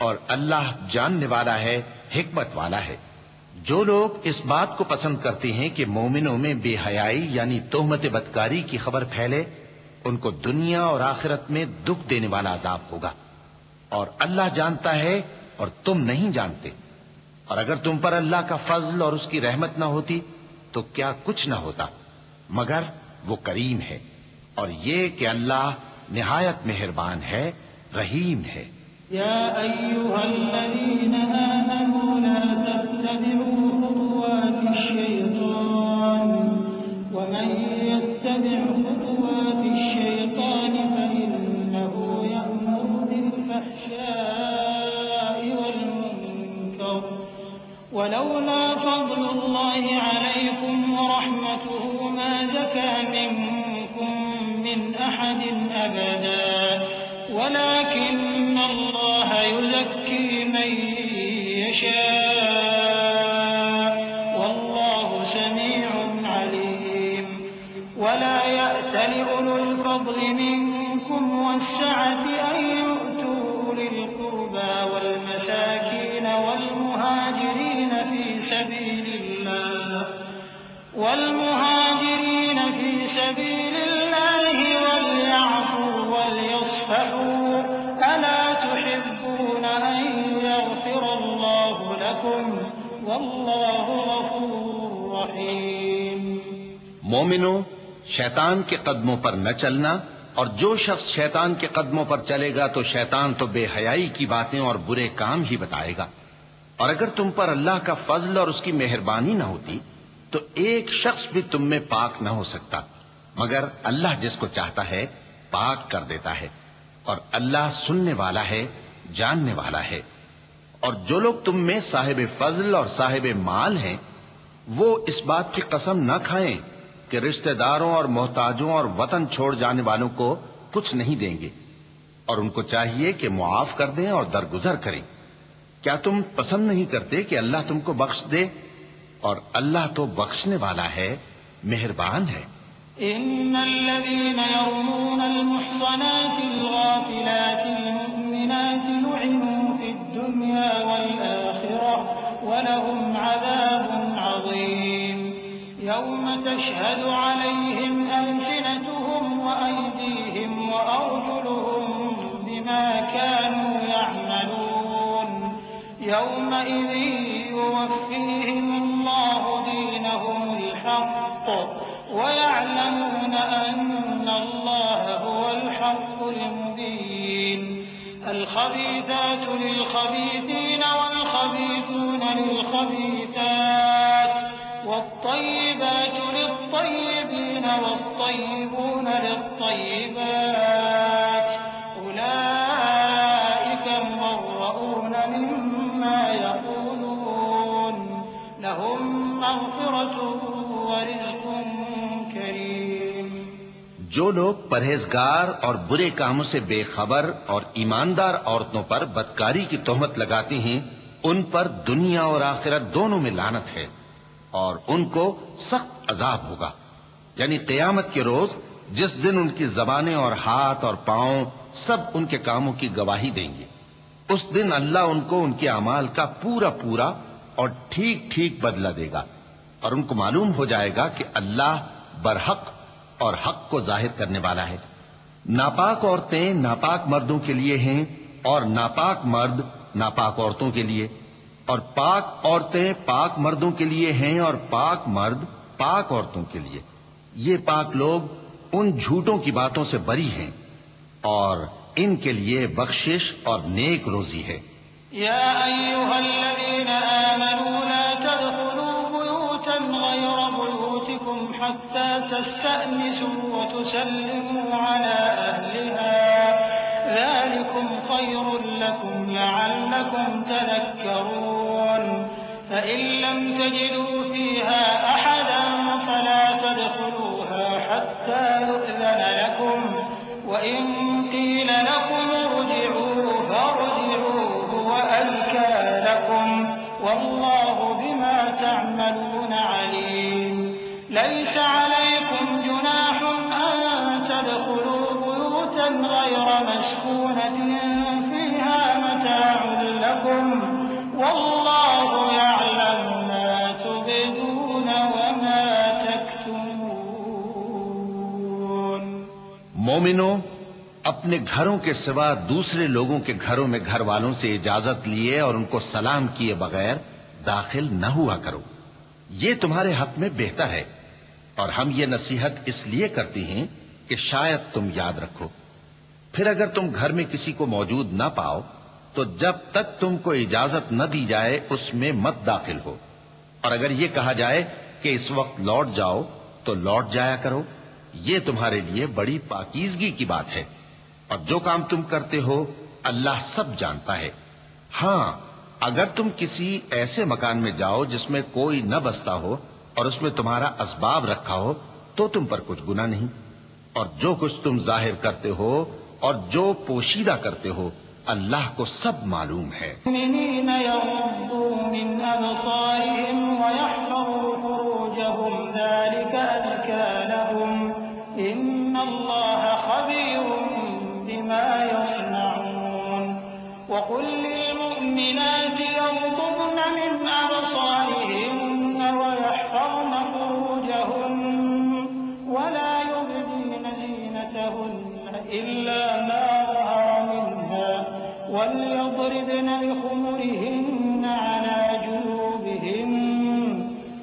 اور اللہ جاننے والا ہے، حکمت والا ہے۔ جو لوگ اس بات کو پسند کرتے ہیں کہ مومنوں میں بے حیائی یعنی تہمت بدکاری کی خبر پھیلے، ان کو دنیا اور آخرت میں دکھ دینے والا عذاب ہوگا، اور اللہ جانتا ہے اور تم نہیں جانتے۔ اور اگر تم پر اللہ کا فضل اور اس کی رحمت نہ ہوتی تو کیا کچھ نہ ہوتا، مگر وہ کریم ہے، اور یہ کہ اللہ نہایت مہربان ہے، رحیم ہے۔ یا ایھا الذین آمنوا لا تتبعوا خطوات الشیطان ومن يتبع خطوات الشیطان فإنه یأمر بالفحشاء والمنکر ولولا فضل الله عليكم ورحمته ما زكى منكم من أحد أبدا ولكن الله يزكي من يشاء والله سميع عليم۔ ولا يأتل أولو الفضل منكم والسعة أن يؤتوا أولي القربى والمساكين والمهاجرين في سبيل الله وليعفوا وليصفحوا ألا تحبون أن يغفر الله لكم والله غفور رحيم۔ مومنوں، شیطان کے قدموں پر نہ چلنا، اور جو شخص شیطان کے قدموں پر چلے گا تو شیطان تو بے حیائی کی باتیں اور برے کام ہی بتائے گا۔ اور اگر تم پر اللہ کا فضل اور اس کی مہربانی نہ ہوتی تو ایک شخص بھی تم میں پاک نہ ہو سکتا، مگر اللہ جس کو چاہتا ہے پاک کر دیتا ہے، اور اللہ سننے والا ہے، جاننے والا ہے۔ اور جو لوگ تم میں صاحب فضل اور صاحب مال ہیں وہ اس بات کی قسم نہ کھائیں کہ رشتہ داروں اور محتاجوں اور وطن چھوڑ جانے والوں کو کچھ نہیں دیں گے، اور ان کو چاہیے کہ معاف کر دیں اور درگزر کریں۔ کیا تم پسند نہیں کرتے کہ اللہ تم کو بخش دے؟ اور اللہ تو بخشنے والا ہے، مہربان ہے۔ ان الذين يرمون المحصنات الغافلات المؤمنات لعنوا في الدنيا والآخرة ولهم عذاب عظيم يوم تشهد عليهم ألسنتهم وأيديهم وأرجلهم بما كانوا يعملون يومئذ يوفيهم الله دينهم الحق ويعلمون أن الله هو الحق المبين الخبيثات للخبيثين والخبيثون للخبيثات والطيبات للطيبين والطيبون للطيبات أولئك مبرؤون مما يقولون لهم مغفرة ورزق کریم۔ جو لوگ پرہیزگار اور برے کاموں سے بے خبر اور ایماندار عورتوں پر بدکاری کی تہمت لگاتے ہیں ان پر دنیا اور آخرت دونوں میں لعنت ہے، اور ان کو سخت عذاب ہوگا، یعنی قیامت کے روز جس دن ان کی زبانیں اور ہاتھ اور پاؤں سب ان کے کاموں کی گواہی دیں گے۔ اس دن اللہ ان کو ان کے اعمال کا پورا پورا اور ٹھیک ٹھیک بدلہ دے گا، اور ان کو معلوم ہو جائے گا کہ اللہ برحق اور حق کو ظاہر کرنے والا ہے۔ ناپاک عورتیں ناپاک مردوں کے لیے ہیں، اور ناپاک مرد ناپاک عورتوں کے لیے، اور پاک عورتیں پاک مردوں کے لیے ہیں، اور پاک مرد پاک عورتوں کے لیے۔ یہ پاک لوگ ان جھوٹوں کی باتوں سے بری ہیں، اور ان کے لیے بخشش اور نیک روزی ہے۔ یا ایھا الذین آمنوا لا تدخلوا بیوتا غیر بیوتکم حتی تستأنسوا وتسلموا علی اہلها ذلکم خیر لکم لعلکم تذکرون فإن لم تجدوا فيها أحدا عليم ليس عليكم جناح أن تدخلوا بيوتا غير مسكونة فيها متاع لكم والله يعلم ما تبدون وما تكتمون. مومنو، اپنے گھروں کے سوا دوسرے لوگوں کے گھروں میں گھر والوں سے اجازت لیے اور ان کو سلام کیے بغیر داخل نہ ہوا کرو. یہ تمہارے حق میں بہتر ہے، اور ہم یہ نصیحت اس لیے کرتی ہیں کہ شاید تم یاد رکھو. پھر اگر تم گھر میں کسی کو موجود نہ پاؤ تو جب تک تم کو اجازت نہ دی جائے اس میں مت داخل ہو، اور اگر یہ کہا جائے کہ اس وقت لوٹ جاؤ تو لوٹ جایا کرو. یہ تمہارے لیے بڑی پاکیزگی کی بات ہے، اور جو کام تم کرتے ہو اللہ سب جانتا ہے. ہاں، اگر تم کسی ایسے مکان میں جاؤ جس میں کوئی نہ بستا ہو اور اس میں تمہارا اسباب رکھا ہو تو تم پر کچھ گناہ نہیں، اور جو کچھ تم ظاہر کرتے ہو اور جو پوشیدہ کرتے ہو اللہ کو سب معلوم ہے. المؤمنين يغضوا من أبصارهم ويحفظوا فروجهم ذلك أزكى لهم إن الله خبير بما يصنعون. وقل للمؤمنات يغضضن من أبصارهن ويحفظن فروجهن ولا يبدين زينتهن إلا ما ظهر منها وليضربن بخمرهن على جيوبهن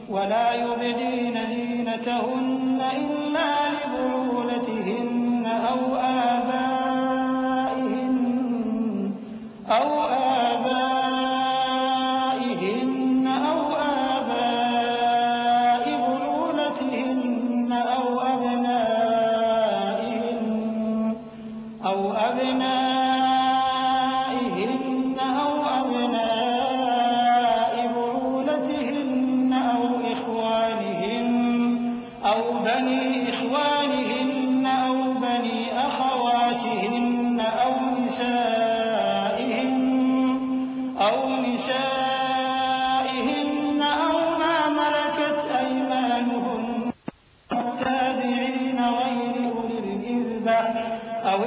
ولا يبدين زينتهن إلا لبعولتهن أو آبائهن أو آباء بعولتهن أو أبنائهن أو أبناء بعولتهن أو إخوانهن أو بني إخوانهن أو بني أخواتهن أو نسائهن أو ما ملكت أيمانهن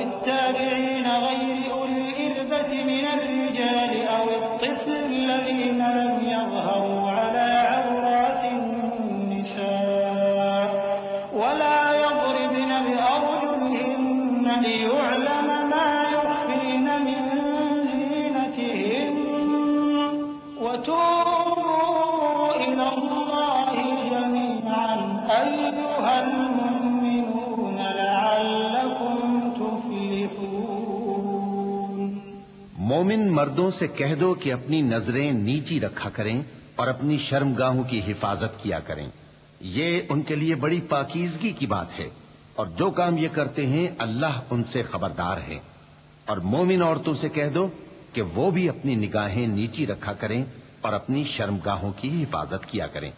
التابعين غير أولي الإربة من الرجال أو الطفل الذين لم يظهروا على عورات النساء ولا يضربن بأرجلهن ليعلم ما يخفين من زينتهن وتوبوا إلى الله جميعا أيها المؤمنون لعلكم تفلحون. مومن مردوں سے کہہ دو کہ اپنی نظریں نیچی رکھا کریں اور اپنی شرمگاہوں کی حفاظت کیا کریں. یہ ان کے لیے بڑی پاکیزگی کی بات ہے، اور جو کام یہ کرتے ہیں اللہ ان سے خبردار ہے. اور مومن عورتوں سے کہہ دو کہ وہ بھی اپنی نگاہیں نیچی رکھا کریں اور اپنی شرمگاہوں کی حفاظت کیا کریں،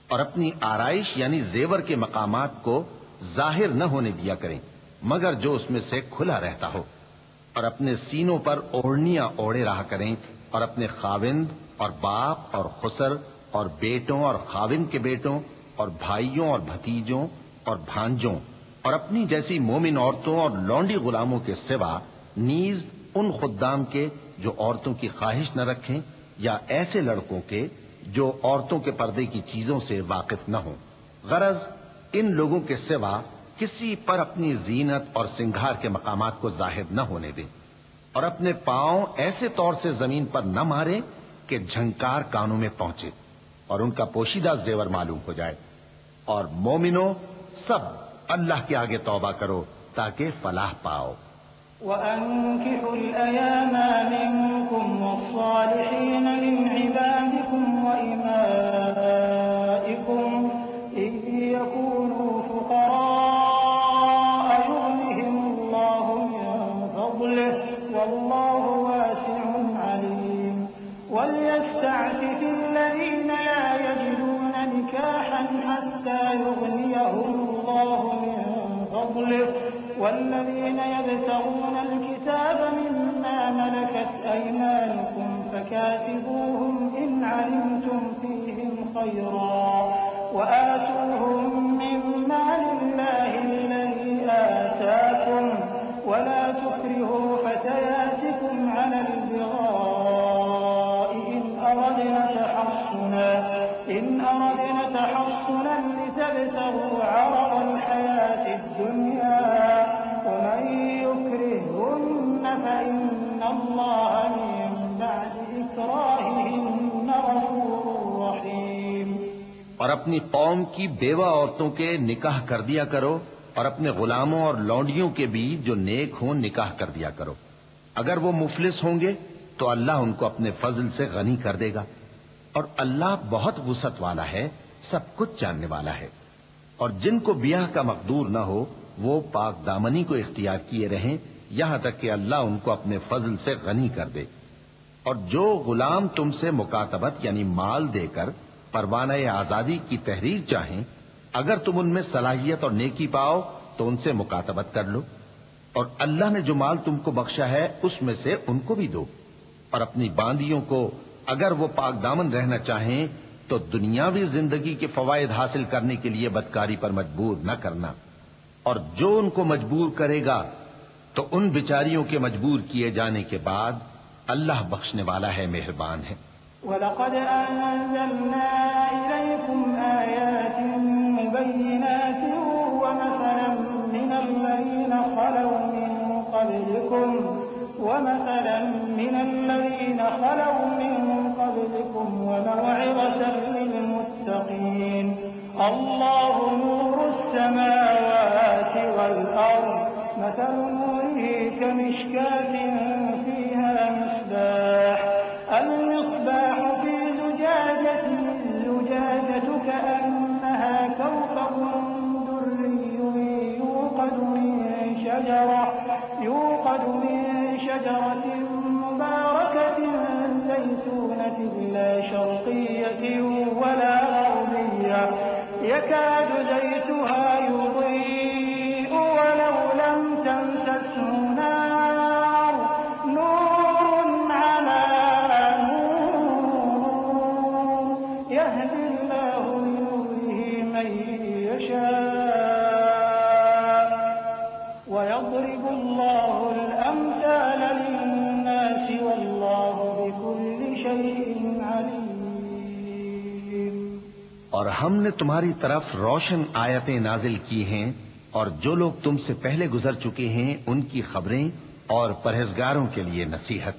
اور اپنی آرائش یعنی زیور کے مقامات کو ظاہر نہ ہونے دیا کریں مگر جو اس میں سے کھلا رہتا ہو، اور اپنے سینوں پر اوڑھنیاں اوڑھے رہا کریں، اور اپنے خاوند اور باپ اور خسر اور بیٹوں اور خاوند کے بیٹوں اور بھائیوں اور بھتیجوں اور بھانجوں اور اپنی جیسی مومن عورتوں اور لونڈی غلاموں کے سوا نیز ان خدام کے جو عورتوں کی خواہش نہ رکھیں یا ایسے لڑکوں کے جو عورتوں کے پردے کی چیزوں سے واقف نہ ہوں. غرض ان لوگوں کے سوا کسی پر اپنی زینت اور سنگھار کے مقامات کو ظاہر نہ ہونے دیں، اور اپنے پاؤں ایسے طور سے زمین پر نہ مارے کہ جھنکار کانوں میں پہنچے اور ان کا پوشیدہ زیور معلوم ہو جائے. اور مومنوں سب اللہ کے آگے توبہ کرو تاکہ فلاح پاؤ. وأنكحوا الأيام منكم والصالحين من عبادكم وإمائكم إن يكونوا فقراء يغنهم الله من فضله والله واسع عليم. وليستعفف الذين لا يجدون نكاحا حتى يغنيهم الله من فضله والذين يبتغون الكتاب مما ملكت أيمانكم فكاتبوهم إن علمتم فيهم خيرا يبتغوا عرض الحياة الدنيا ومن يكرههن فإن الله من بعد إكراههن غفور رحيم۔ اور اپنی قوم کی بیوہ عورتوں کے نکاح کر دیا کرو، اور اپنے غلاموں اور لونڈیوں کے بھی جو نیک ہوں نکاح کر دیا کرو۔ اگر وہ مفلس ہوں گے تو اللہ ان کو اپنے فضل سے غنی کر دے گا، اور اللہ بہت وسعت والا ہے، سب کچھ جاننے والا ہے۔ اور جن کو بیاہ کا مقدور نہ ہو وہ پاک دامنی کو اختیار کیے رہیں یہاں تک کہ اللہ ان کو اپنے فضل سے غنی کر دے۔ اور جو غلام تم سے مکاتبت یعنی مال دے کر پروانہ آزادی کی تحریر چاہیں، اگر تم ان میں صلاحیت اور نیکی پاؤ تو ان سے مکاتبت کر لو، اور اللہ نے جو مال تم کو بخشا ہے اس میں سے ان کو بھی دو۔ اور اپنی باندیوں کو اگر وہ پاک دامن رہنا چاہیں تو دنیاوی زندگی کے فوائد حاصل کرنے کے لیے بدکاری پر مجبور نہ کرنا، اور جو ان کو مجبور کرے گا تو ان بیچاریوں کے مجبور کیے جانے کے بعد اللہ بخشنے والا ہے، مہربان ہے۔ وَلَقَدْ أَنزَلْنَا إِلَيْكُمْ آيَاتٍ مُبَيِّنَاتٍ وَمَثَلًا مِّنَ الَّذِينَ خَلَوْا مِن قَبْلِكُمْ وَمَوْعِظَةً لِّلْمُتَّقِينَ۔ اللَّهُ نُورُ السَّمَاوَاتِ وَالْأَرْضِ مَثَلُ نُورِهِ كَمِشْكَاةٍ فِيهَا مِصْبَاحٌ الْمِصْبَاحُ فِي زُجَاجَةٍ الزُّجَاجَةُ كَأَنَّهَا كَوْكَبٌ دُرِّيٌّ يُوقَدُ مِن شَجَرَةٍ مُبَارَكَةٍ زَيْتُونَةٍ لَّا شَرْقِيَّةٍ وَلَا غَرْبِيَّةٍ يَكَادُ زَيْتُهَا يُضِيءُ وَلَوْ لَمْ تَمْسَسْهُ نَارٌ نُّورٌ عَلَىٰ نُورٍ يَهْدِي اللَّهُ لِنُورِهِ مَن يَشَاءُ وَيَضْرِبُ اللَّهُ الْأَمْثَالَ لِلنَّاسِ وَاللَّهُ بِكُلِّ شَيْءٍ عَلِيمٌ۔ اور ہم نے تمہاری طرف روشن آیتیں نازل کی ہیں، اور جو لوگ تم سے پہلے گزر چکے ہیں ان کی خبریں اور پرہیزگاروں کے لیے نصیحت۔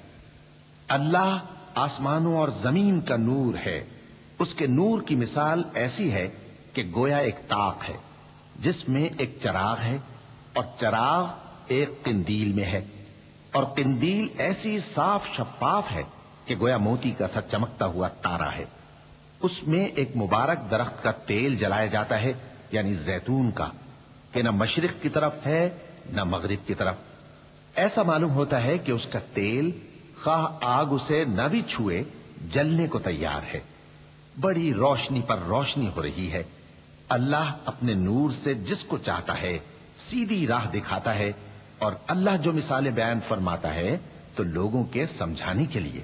اللہ آسمانوں اور زمین کا نور ہے، اس کے نور کی مثال ایسی ہے کہ گویا ایک طاق ہے جس میں ایک چراغ ہے، اور چراغ ایک قندیل میں ہے، اور قندیل ایسی صاف شفاف ہے کہ گویا موتی کا سا چمکتا ہوا تارا ہے۔ اس میں ایک مبارک درخت کا تیل جلایا جاتا ہے، یعنی زیتون کا، کہ نہ مشرق کی طرف ہے نہ مغرب کی طرف۔ ایسا معلوم ہوتا ہے کہ اس کا تیل خواہ آگ اسے نہ بھی چھوئے جلنے کو تیار ہے۔ بڑی روشنی پر روشنی ہو رہی ہے۔ اللہ اپنے نور سے جس کو چاہتا ہے سیدھی راہ دکھاتا ہے، اور اللہ جو مثالیں بیان فرماتا ہے تو لوگوں کے سمجھانے کے لیے،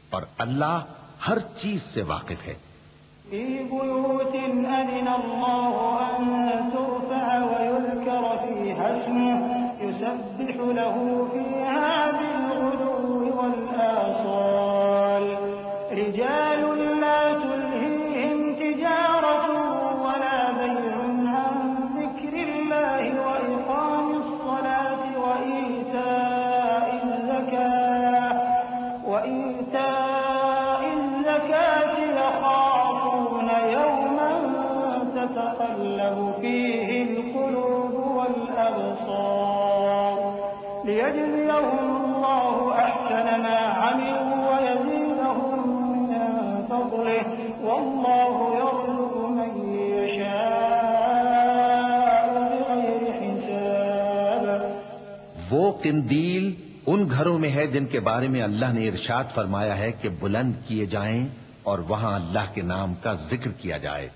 اور اللہ ہر چیز سے واقف ہے۔ فِي بُيُوتٍ أَذِنَ اللَّهُ أَن تُرْفَعَ وَيُذْكَرَ فِيهَا اسْمُهُ يُسَبِّحُ لَهُ فِيهَا بِالْغُدُوِّ وَالْآصَالِ رِجَالٌ لَّا تُلْهِيهِمْ تِجَارَةٌ وَلَا بَيْعٌ عَن ذِكْرِ اللَّهِ وَإِقَامِ الصَّلَاةِ وَإِيتَاءِ الزَّكَاةِ يَخَافُونَ يَوْمًا تَتَقَلَّبُ فِيهِ الْقُلُوبُ وَالْأَبْصَارُ لِيَجْزِيَهُمُ اللَّهُ أَحْسَنَ مَا عَمِلُوا وَيَزِيدَهُم مِّن فَضْلِهِ وَاللَّهُ يَرْزُقُ مَن يَشَاءُ بِغَيْرِ حِسَابٍ۔ وہ قندیل ان گھروں میں ہے جن کے بارے میں اللہ نے ارشاد فرمایا ہے کہ بلند کیے جائیں اور وہاں اللہ کے نام کا ذکر کیا جائے،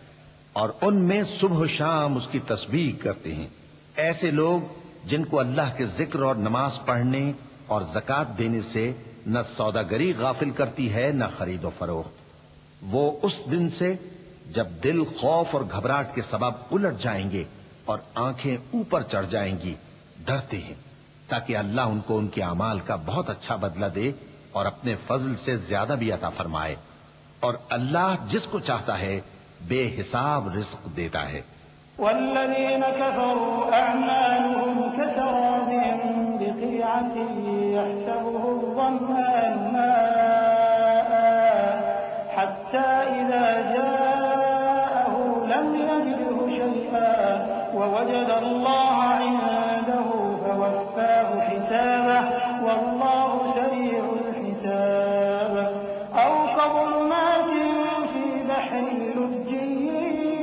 اور ان میں صبح و شام اس کی تسبیح کرتے ہیں۔ ایسے لوگ جن کو اللہ کے ذکر اور نماز پڑھنے اور زکوٰۃ دینے سے نہ سوداگری غافل کرتی ہے نہ خرید و فروخت، وہ اس دن سے جب دل خوف اور گھبراہٹ کے سبب الٹ جائیں گے اور آنکھیں اوپر چڑھ جائیں گی ڈرتے ہیں، تاکہ اللہ ان کو ان کے اعمال کا بہت اچھا بدلہ دے اور اپنے فضل سے زیادہ بھی عطا فرمائے، اور اللہ جس کو چاہتا ہے بے حساب رزق دیتا ہے۔ والذين كفروا أعمالهم كسراب بقيعة يحسبه الظمآن ماء حتى إذا جاءه لم يجده شيئا ووجد الله عنده فوفاه حسابه والله سريع الحساب أو كظلمات في بحر لجي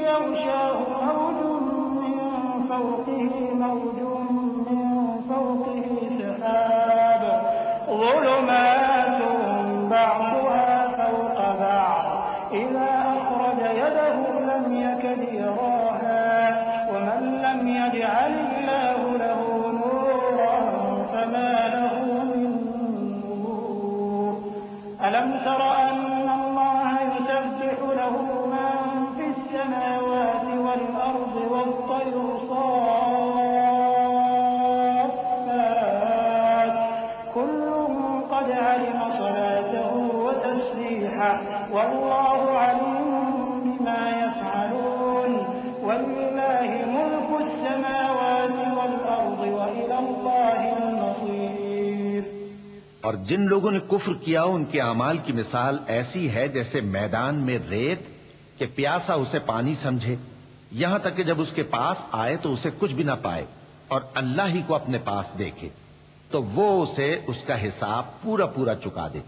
يغشاه موج من فوقه سحاب ظلمات بعضها فوق بعض إذا أخرج يده لم يكد يراها ومن لم يجعل الله له نورا فما له من نور ألم تر أن الله يسبح له من في السماوات والأرض والطير صافات كل قد علم صلاته وتسبيحه والله عليم بما يفعلون ولله ملك السماوات والأرض وإلى الله المصير. اور جن لوگوں نے کفر کیا ان کے اعمال کی مثال ایسی ہے جیسے میدان میں ریت کہ پیاسا اسے پانی سمجھے یہاں تک کہ جب اس کے پاس آئے تو اسے کچھ بھی نہ پائے اور اللہ ہی کو اپنے پاس دیکھے تو وہ اسے اس کا حساب پورا پورا چکا دے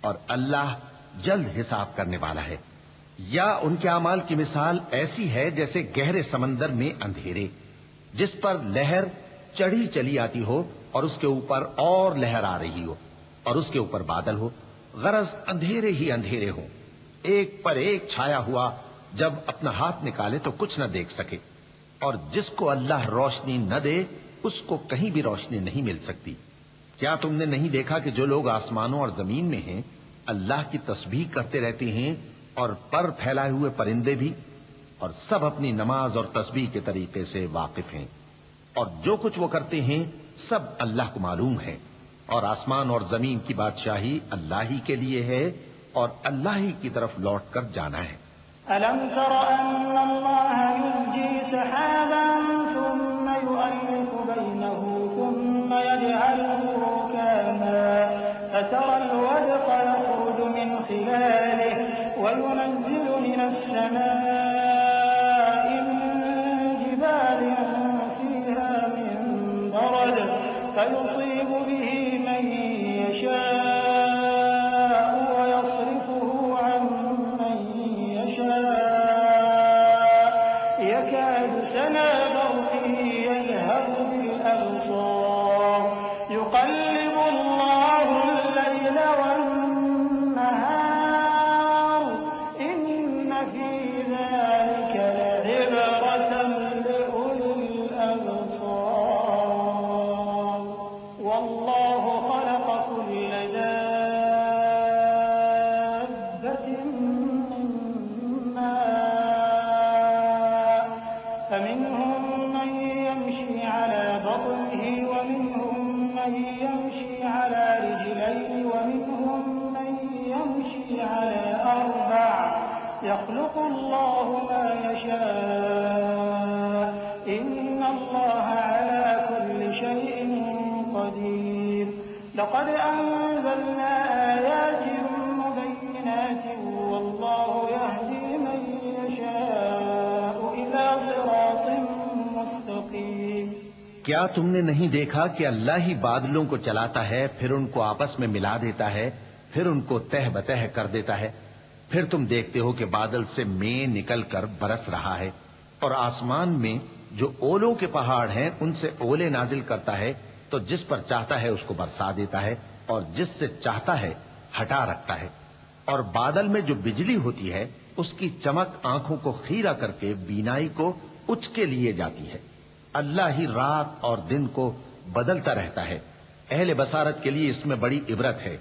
اور اللہ جلد حساب کرنے والا ہے. یا ان کے اعمال کی مثال ایسی ہے جیسے گہرے سمندر میں اندھیرے جس پر لہر چڑھی چلی آتی ہو اور اس کے اوپر اور لہر آ رہی ہو اور اس کے اوپر بادل ہو غرض اندھیرے ہی اندھیرے ہوں ایک پر ایک چھایا ہوا جب اپنا ہاتھ نکالے تو کچھ نہ دیکھ سکے اور جس کو اللہ روشنی نہ دے اس کو کہیں بھی روشنی نہیں مل سکتی. کیا تم نے نہیں دیکھا کہ جو لوگ آسمانوں اور زمین میں ہیں اللہ کی تسبیح کرتے رہتے ہیں اور پر پھیلائے ہوئے پرندے بھی اور سب اپنی نماز اور تسبیح کے طریقے سے واقف ہیں اور جو کچھ وہ کرتے ہیں سب اللہ کو معلوم ہے اور آسمان اور زمین کی بادشاہی اللہ ہی کے لیے ہے اور اللہ ہی کی طرف لوٹ کر جانا ہے. ألم تر أن الله يزجي سحابا ثم يؤلف بينه ثم يجعله ركاما فترى الودق يخرج من خلاله وينزل من السماء من جبال فيها من برد فيصيب به من يشاء ويصرفه عن من يشاء يكاد سنا برقه يذهب بالأبصار يقلب الله الليل والنهار إن في ذلك لعبرة لأولي الأبصار والله خلق كل دابة من ماء فمنهم من يمشي على بطنه ومنهم من يمشي على رجلين ومنهم من يمشي على أربع يخلق الله ما يشاء إن الله على كل شيء قدير. لقد أنزلنا آيات مبينات والله يهدي من يشاء إلى صراط مستقيم. کیا تم نے نہیں دیکھا کہ اللہ ہی بادلوں کو چلاتا ہے پھر ان کو آپس میں ملا دیتا ہے پھر ان کو تہ بتہ کر دیتا ہے پھر تم دیکھتے ہو کہ بادل سے مے نکل کر برس رہا ہے اور آسمان میں جو اولوں کے پہاڑ ہیں ان سے اولے نازل کرتا ہے تو جس پر چاہتا ہے اس کو برسا دیتا ہے اور جس سے چاہتا ہے ہٹا رکھتا ہے اور بادل میں جو بجلی ہوتی ہے اس کی چمک آنکھوں کو خیرہ کر کے بینائی کو اچکے لیے جاتی ہے. اللہ ہی رات اور دن کو بدلتا رہتا ہے. اہل بصارت کے لیے اس میں بڑی عبرت ہے.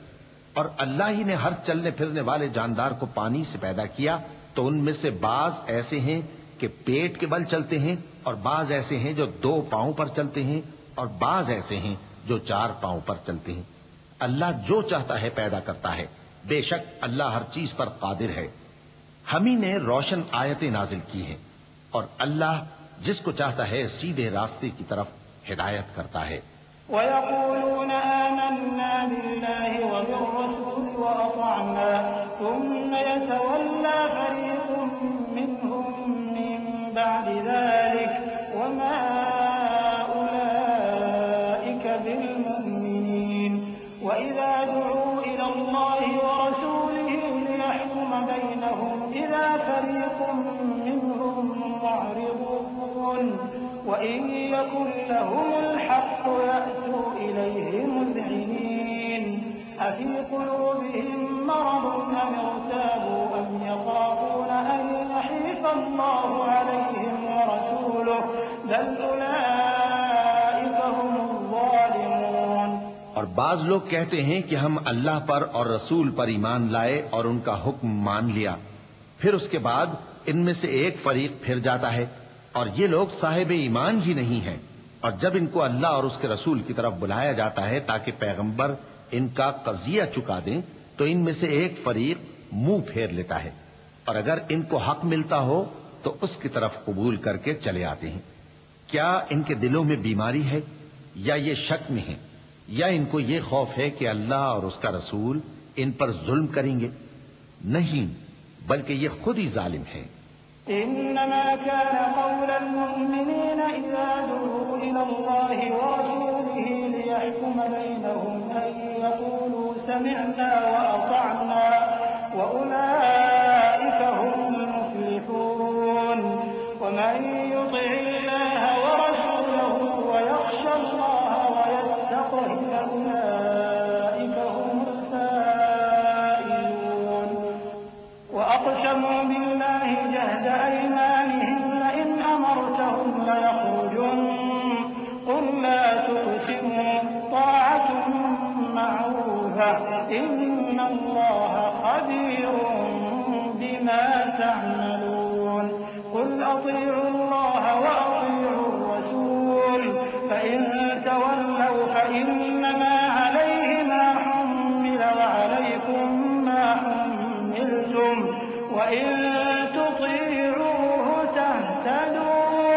اور اللہ ہی نے ہر چلنے پھرنے والے جاندار کو پانی سے پیدا کیا تو ان میں سے بعض ایسے ہیں کہ پیٹ کے بل چلتے ہیں اور بعض ایسے ہیں جو 2 پاؤں پر چلتے ہیں اور بعض ایسے ہیں جو 4 پاؤں پر چلتے ہیں. اللہ جو چاہتا ہے پیدا کرتا ہے. بے شک اللہ ہر چیز پر قادر ہے. ہم ہی نے روشن آیتیں نازل کی ہیں اور اللہ جس کو چاہتا ہے سیدھے راستے کی طرف ہدایت کرتا ہے۔ وَيَقُولُونَ آمَنَّا بِاللَّهِ وَبِالرَّسُولِ وَأَطَعْنَا ثُمَّ يَتَوَلَّى فَرِيقٌ مِّنْهُم مِّن بَعْدِ ذَلِكَ وَمَا أُولَٰئِكَ بِالْمُؤْمِنِينَ وَإِذَا دُعُوا إِلَى اللَّهِ وَرَسُولِهِ لِيَحْكُمَ بَيْنَهُمْ إِذَا فَرِيقٌ مِّنْهُم مُّعْرِضُونَ وَإِن يَكُن لَّهُمُ الْحَقُّ يَأْتُوا إِلَيْهِ مُذْعِنِينَ أَفِي قُلُوبِهِم مَّرَضٌ أَمِ ارْتَابُوا أَمْ يَخَافُونَ أَن يَحِيفَ اللَّهُ عَلَيْهِمْ وَرَسُولُهُ بَلْ أُولَٰئِكَ هُمُ الظَّالِمُونَ۔ اور بعض لوگ کہتے ہیں کہ ہم اللہ پر اور رسول پر ایمان لائے اور ان کا حکم مان لیا، پھر اس کے بعد ان میں سے ایک فریق پھر جاتا ہے اور یہ لوگ صاحب ایمان ہی نہیں ہیں، اور جب ان کو اللہ اور اس کے رسول کی طرف بلایا جاتا ہے تاکہ پیغمبر ان کا قضیہ چکا دیں تو ان میں سے ایک فریق منہ پھیر لیتا ہے، اور اگر ان کو حق ملتا ہو تو اس کی طرف قبول کر کے چلے آتے ہیں۔ کیا ان کے دلوں میں بیماری ہے یا یہ شک میں ہیں یا ان کو یہ خوف ہے کہ اللہ اور اس کا رسول ان پر ظلم کریں گے؟ نہیں، بلکہ یہ خود ہی ظالم ہیں۔ إنما كان قول المؤمنين إذا دعوا إلى الله ورسوله ليحكم بينهم أن يقولوا سمعنا وأطعنا وأولئك هم المفلحون ومن يطع الله ورسوله ويخشى الله ويتقه فأولئك هم الفائزون وأقسموا بالله جهد أيمانهم لئن أمرتهم ليخرجن قل لا تقسموا طاعة معروفة إن الله خبير بما تعملون قل أطيعوا الله وأطيعوا الرسول فإن تولوا فإنما عليه ما حمل وعليكم ما حملتم وإن تطيعوه تهتدوا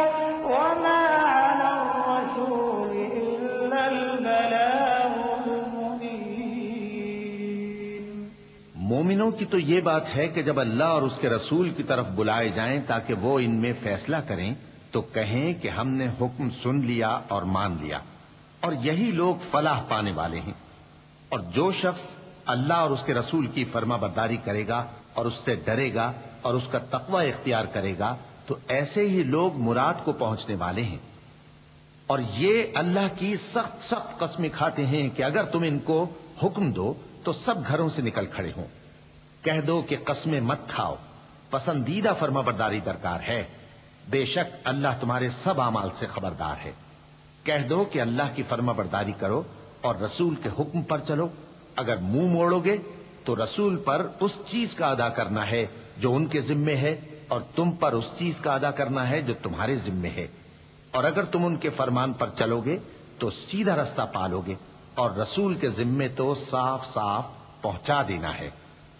وما على الرسول إلا البلاغ المبين۔ مومنوں کی تو یہ بات ہے کہ جب اللہ اور اس کے رسول کی طرف بلائے جائیں تاکہ وہ ان میں فیصلہ کریں تو کہیں کہ ہم نے حکم سن لیا اور مان لیا، اور یہی لوگ فلاح پانے والے ہیں۔ اور جو شخص اللہ اور اس کے رسول کی فرما برداری کرے گا اور اس سے ڈرے گا اور اس کا تقوی اختیار کرے گا تو ایسے ہی لوگ مراد کو پہنچنے والے ہیں۔ اور یہ اللہ کی سخت سخت قسمیں کھاتے ہیں کہ اگر تم ان کو حکم دو تو سب گھروں سے نکل کھڑے ہوں۔ کہہ دو کہ قسمیں مت کھاؤ، پسندیدہ فرما برداری درکار ہے، بے شک اللہ تمہارے سب اعمال سے خبردار ہے۔ کہہ دو کہ اللہ کی فرما برداری کرو اور رسول کے حکم پر چلو، اگر منہ موڑو گے تو رسول پر اس چیز کا ادا کرنا ہے جو ان کے ذمے ہے اور تم پر اس چیز کا ادا کرنا ہے جو تمہارے ذمے ہے، اور اگر تم ان کے فرمان پر چلو گے تو سیدھا رستہ پالو گے، اور رسول کے ذمے تو صاف صاف پہنچا دینا ہے۔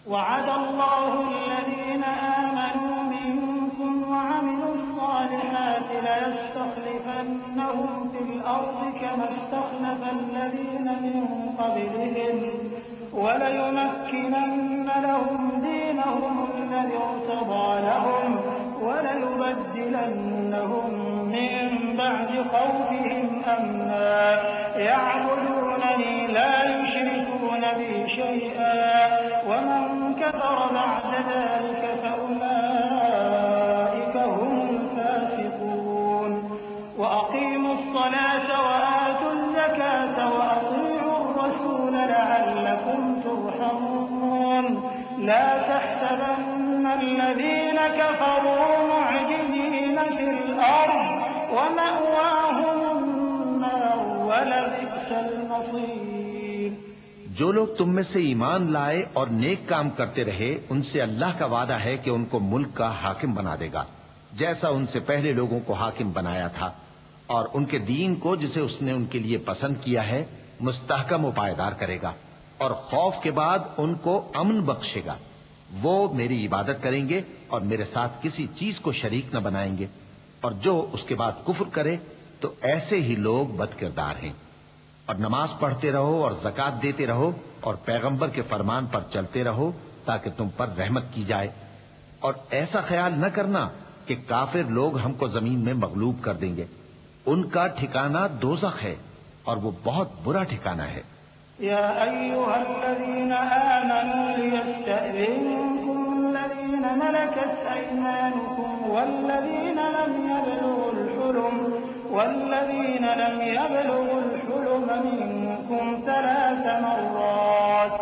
وعد الله الذين آمنوا منكم وعملوا الصالحات ليستخلفنهم في الأرض كما استخلف الذين من قبلهم وليمكنن لهم دينهم الذي ارتضى لهم وليبدلنهم من بعد خوفهم أمنا يعبدونني لا يشركون بي شيئا ومن كفر بعد ذلك فأولئك هم الفاسقون وأقيموا الصلاة وآتوا الزكاة وأطيعوا الرسول لعلكم ترحمون لا تحسبن الذين كفروا معجزين في الأرض ومأواهم النار ولبئس المصير۔ جو لوگ تم میں سے ایمان لائے اور نیک کام کرتے رہے ان سے اللہ کا وعدہ ہے کہ ان کو ملک کا حاکم بنا دے گا، جیسا ان سے پہلے لوگوں کو حاکم بنایا تھا، اور ان کے دین کو جسے اس نے ان کے لیے پسند کیا ہے مستحکم و پائیدار کرے گا، اور خوف کے بعد ان کو امن بخشے گا۔ وہ میری عبادت کریں گے اور میرے ساتھ کسی چیز کو شریک نہ بنائیں گے، اور جو اس کے بعد کفر کرے تو ایسے ہی لوگ بد کردار ہیں۔ اور نماز پڑھتے رہو اور زکات دیتے رہو اور پیغمبر کے فرمان پر چلتے رہو تاکہ تم پر رحمت کی جائے، اور ایسا خیال نہ کرنا کہ کافر لوگ ہم کو زمین میں مغلوب کر دیں گے، ان کا ٹھکانہ دوزخ ہے اور وہ بہت برا ٹھکانہ ہے۔ يا أيها الذين آمنوا ليستأذنكم الذين ملكت أيمانكم والذين لم يبلغوا الحلم منكم 3 مرات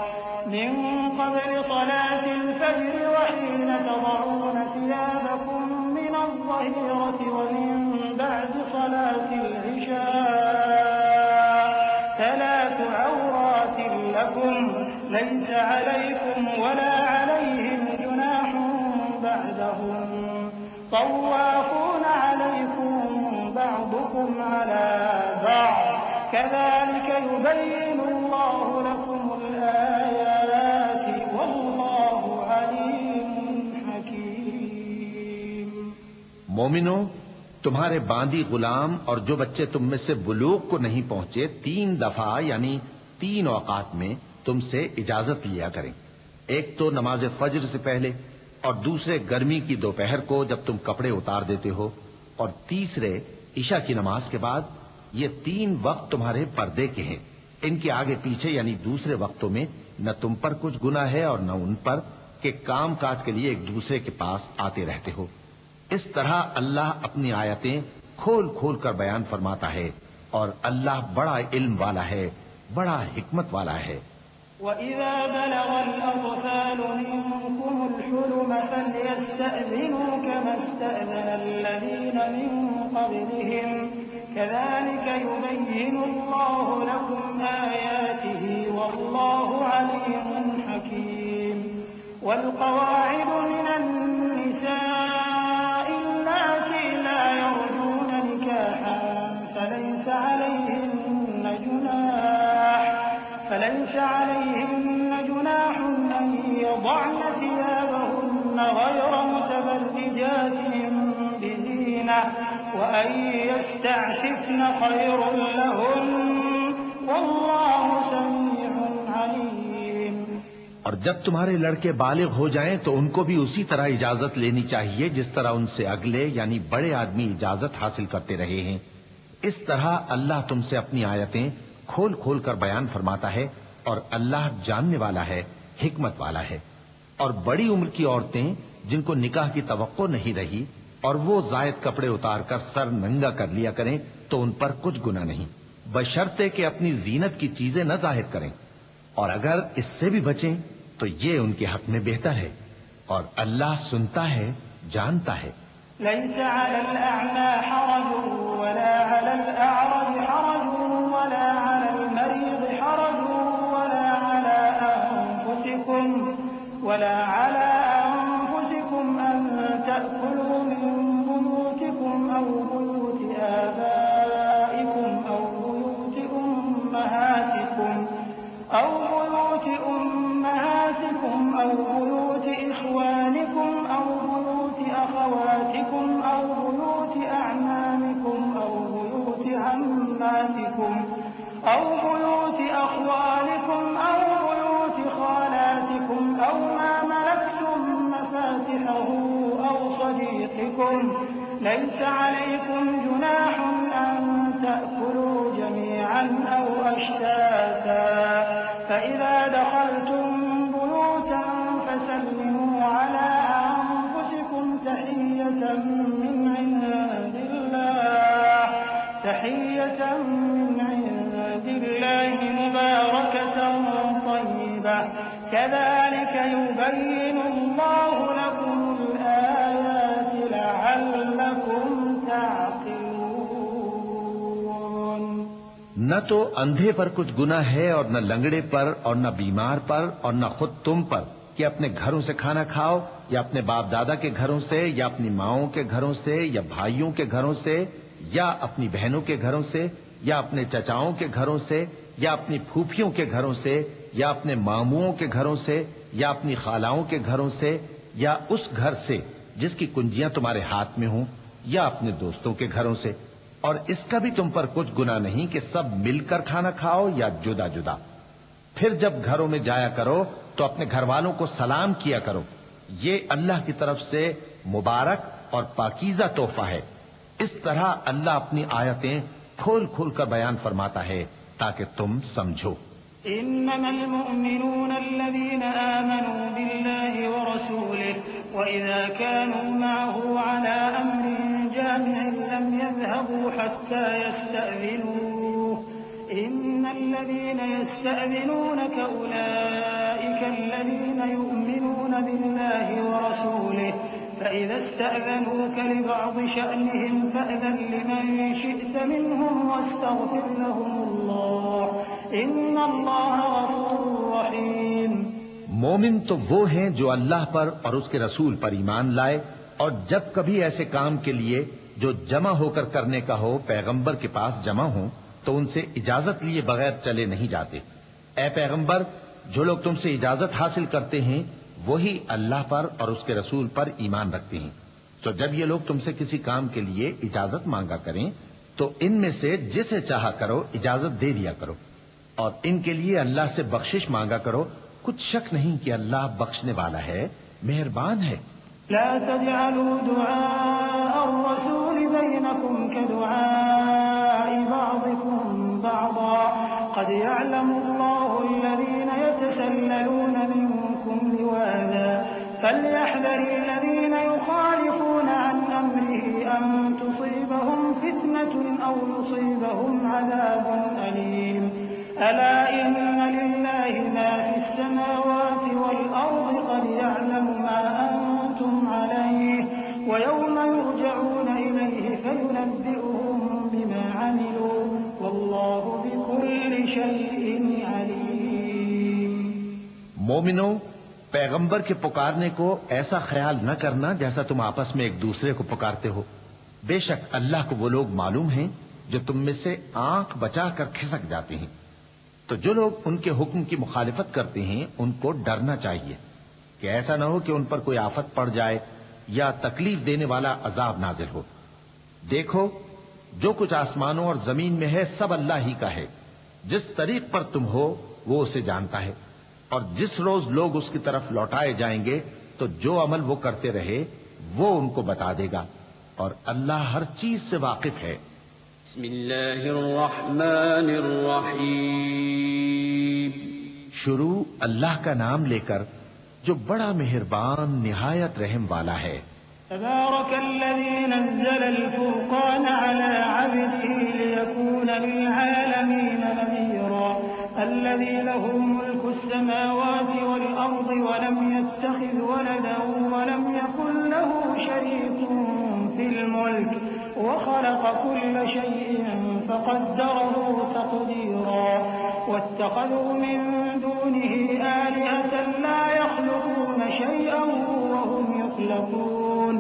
من قبل صلاة الفجر وحين تضعون ثيابكم من الظهيرة ومن بعد صلاة العشاء 3 عورات لكم ليس عليكم ولا عليهم جناح بعدهم طوافون عليكم بعضكم على بعض كذلك يبين الله لكم الآيات والله عليم حكيم۔ مومنو، تمہارے باندی غلام اور جو بچے تم میں سے بلوغ کو نہیں پہنچے 3 دفعہ یعنی 3 اوقات میں تم سے اجازت لیا کریں، ایک تو نماز فجر سے پہلے، اور دوسرے گرمی کی دوپہر کو جب تم کپڑے اتار دیتے ہو، اور تیسرے عشاء کی نماز کے بعد۔ یہ 3 وقت تمہارے پردے کے ہیں، ان کے آگے پیچھے یعنی دوسرے وقتوں میں نہ تم پر کچھ گناہ ہے اور نہ ان پر کہ کام کاج کے لیے ایک دوسرے کے پاس آتے رہتے ہو۔ اس طرح اللہ اپنی آیتیں کھول کھول کر بیان فرماتا ہے، اور اللہ بڑا علم والا ہے، بڑا حکمت والا ہے۔ وَإِذَا بَلَغَ الْأَطْفَالُ مِنكُمُ الْحُلُمَ فَلْيَسْتَأْذِنُوا كَمَا اسْتَأْذَنَ الَّذِينَ مِن قَبْلِهِمْ كَذَلِكَ يُبَيِّنُ اللَّهُ لَكُمْ آيَاتِهِ وَاللَّهُ عَلِيمٌ حَكِيمٌ۔ وَالْقَوَاعِدُ مِنَ النِّسَاءِ اللَّاتِي لَا يَرْجُونَ نِكَاحًا فَلَيْسَ عليهن جناح أن يضعن ثيابهن غير متبرجات بزينة وأن يستعففن خير لهن والله سميع عليم۔ اور جب تمہارے لڑکے بالغ ہو جائیں تو ان کو بھی اسی طرح اجازت لینی چاہیے جس طرح ان سے اگلے یعنی بڑے آدمی اجازت حاصل کرتے رہے ہیں۔ اس طرح اللہ تم سے اپنی آیتیں کھول کھول کر بیان فرماتا ہے، اور اللہ جاننے والا ہے، حکمت والا ہے۔ اور بڑی عمر کی عورتیں جن کو نکاح کی توقع نہیں رہی اور وہ زائد کپڑے اتار کر سر ننگا کر لیا کریں تو ان پر کچھ گناہ نہیں، بشرطے کہ اپنی زینت کی چیزیں نہ ظاہر کریں، اور اگر اس سے بھی بچیں تو یہ ان کے حق میں بہتر ہے، اور اللہ سنتا ہے، جانتا ہے۔ ليس على الأعمى حرج ولا على الأعرج حرج ولا على المريض حرج ولا على أنفسكم أن تأكلوا من بيوتكم أو بيوت آبائكم أو بيوت أمهاتكم أو بيوت إخوانكم أو بيوت أخواتكم أو بيوت أعمامكم أو بيوت عماتكم أو بيوت أخوالكم أو بيوت خالاتكم أو ما ملكتم مفاتحه أو صديقكم ليس عليكم جناح أن تأكلوا جميعا أو أشتاتا فإذا دخلتم بيوتا فسلموا على أنفسكم تحية من عند الله مباركة طيبة كذلك يبين الله لكم الآيات لعلكم تعقلون۔ نہ تو اندھے پر کچھ گناہ ہے اور نہ لنگڑے پر اور نہ بیمار پر اور نہ خود تم پر کہ اپنے گھروں سے کھانا کھاؤ یا اپنے باپ دادا کے گھروں سے یا اپنی ماؤں کے گھروں سے یا بھائیوں کے گھروں سے یا اپنی بہنوں کے گھروں سے یا اپنے چچاؤں کے گھروں سے یا اپنی پھوپھیوں کے گھروں سے یا اپنے ماموؤں کے گھروں سے یا اپنی خالاؤں کے گھروں سے یا اس گھر سے جس کی کنجیاں تمہارے ہاتھ میں ہوں، یا اپنے دوستوں کے گھروں سے، اور اس کا بھی تم پر کچھ گناہ نہیں کہ سب مل کر کھانا کھاؤ یا جدا جدا۔ پھر جب گھروں میں جایا کرو تو اپنے گھر والوں کو سلام کیا کرو، یہ اللہ کی طرف سے مبارک اور پاکیزہ تحفہ ہے۔ اس طرح اللہ اپنی آیتیں کھول کھول کر بیان فرماتا ہے تاکہ تم سمجھو۔ إنما المؤمنون الذين آمنوا بالله ورسوله وإذا كانوا معه على أمر جامع لم يذهبوا حتى يستأذنوه إن الذين يستأذنونك أولئك الذين يؤمنون بالله ورسوله فإذا استأذنوك لبعض شأنهم فأذن لمن شئت منهم واستغفر لهم الله إن الله غفور رحيم۔ مومن تو وہ ہیں جو اللہ پر اور اس کے رسول پر ایمان لائے، اور جب کبھی ایسے کام کے لیے جو جمع ہو کر کرنے کا ہو پیغمبر کے پاس جمع ہوں تو ان سے اجازت لیے بغیر چلے نہیں جاتے۔ اے پیغمبر، جو لوگ تم سے اجازت حاصل کرتے ہیں وہی اللہ پر اور اس کے رسول پر ایمان رکھتے ہیں، تو جب یہ لوگ تم سے کسی کام کے لیے اجازت مانگا کریں تو ان میں سے جسے چاہا کرو اجازت دے دیا کرو، اور ان کے لیے اللہ سے بخشش مانگا کرو، کچھ شک نہیں کہ اللہ بخشنے والا ہے، مہربان ہے۔ لا تجعلوا دعاء الرسول بينكم كدعاء بعضكم بعضا قد يعلم الله الذين يتسللون منكم لواذا فليحذر الذين يخالفون عن أمره أن تصيبهم فتنة أو يصيبهم عذاب أليم ألا إن لله ما في السماوات والأرض قد يعلم ما أنتم عليه ويوم يرجعون إليه فينبئهم بما عملوا والله بكل شيء عليم۔ مومنو، پیغمبر کے پکارنے کو ایسا خیال نہ کرنا جیسا تم آپس میں ایک دوسرے کو پکارتے ہو۔ بے شک اللہ کو وہ لوگ معلوم ہیں جو تم میں سے آنکھ بچا کر کھسک جاتے ہیں، تو جو لوگ ان کے حکم کی مخالفت کرتے ہیں ان کو ڈرنا چاہیے کہ ایسا نہ ہو کہ ان پر کوئی آفت پڑ جائے یا تکلیف دینے والا عذاب نازل ہو۔ دیکھو، جو کچھ آسمانوں اور زمین میں ہے سب اللہ ہی کا ہے، جس طریق پر تم ہو وہ اسے جانتا ہے، اور جس روز لوگ اس کی طرف لوٹائے جائیں گے تو جو عمل وہ کرتے رہے وہ ان کو بتا دے گا، اور اللہ ہر چیز سے واقف ہے۔ بسم اللہ الرحمن الرحیم۔ شروع اللہ کا نام لے کر جو بڑا مہربان نہایت رحم والا ہے۔ تبارك الذي نزل الفرقان على عبده ليكون للعالمين نذيرا الذي له ملك السماوات والأرض ولم يتخذ ولدا ولم يكن له شريك في الملك وخلق كل شيء فقدره تقديرا واتخذوا من دونه آلهة لا يخلقون شيئا وهم يخلقون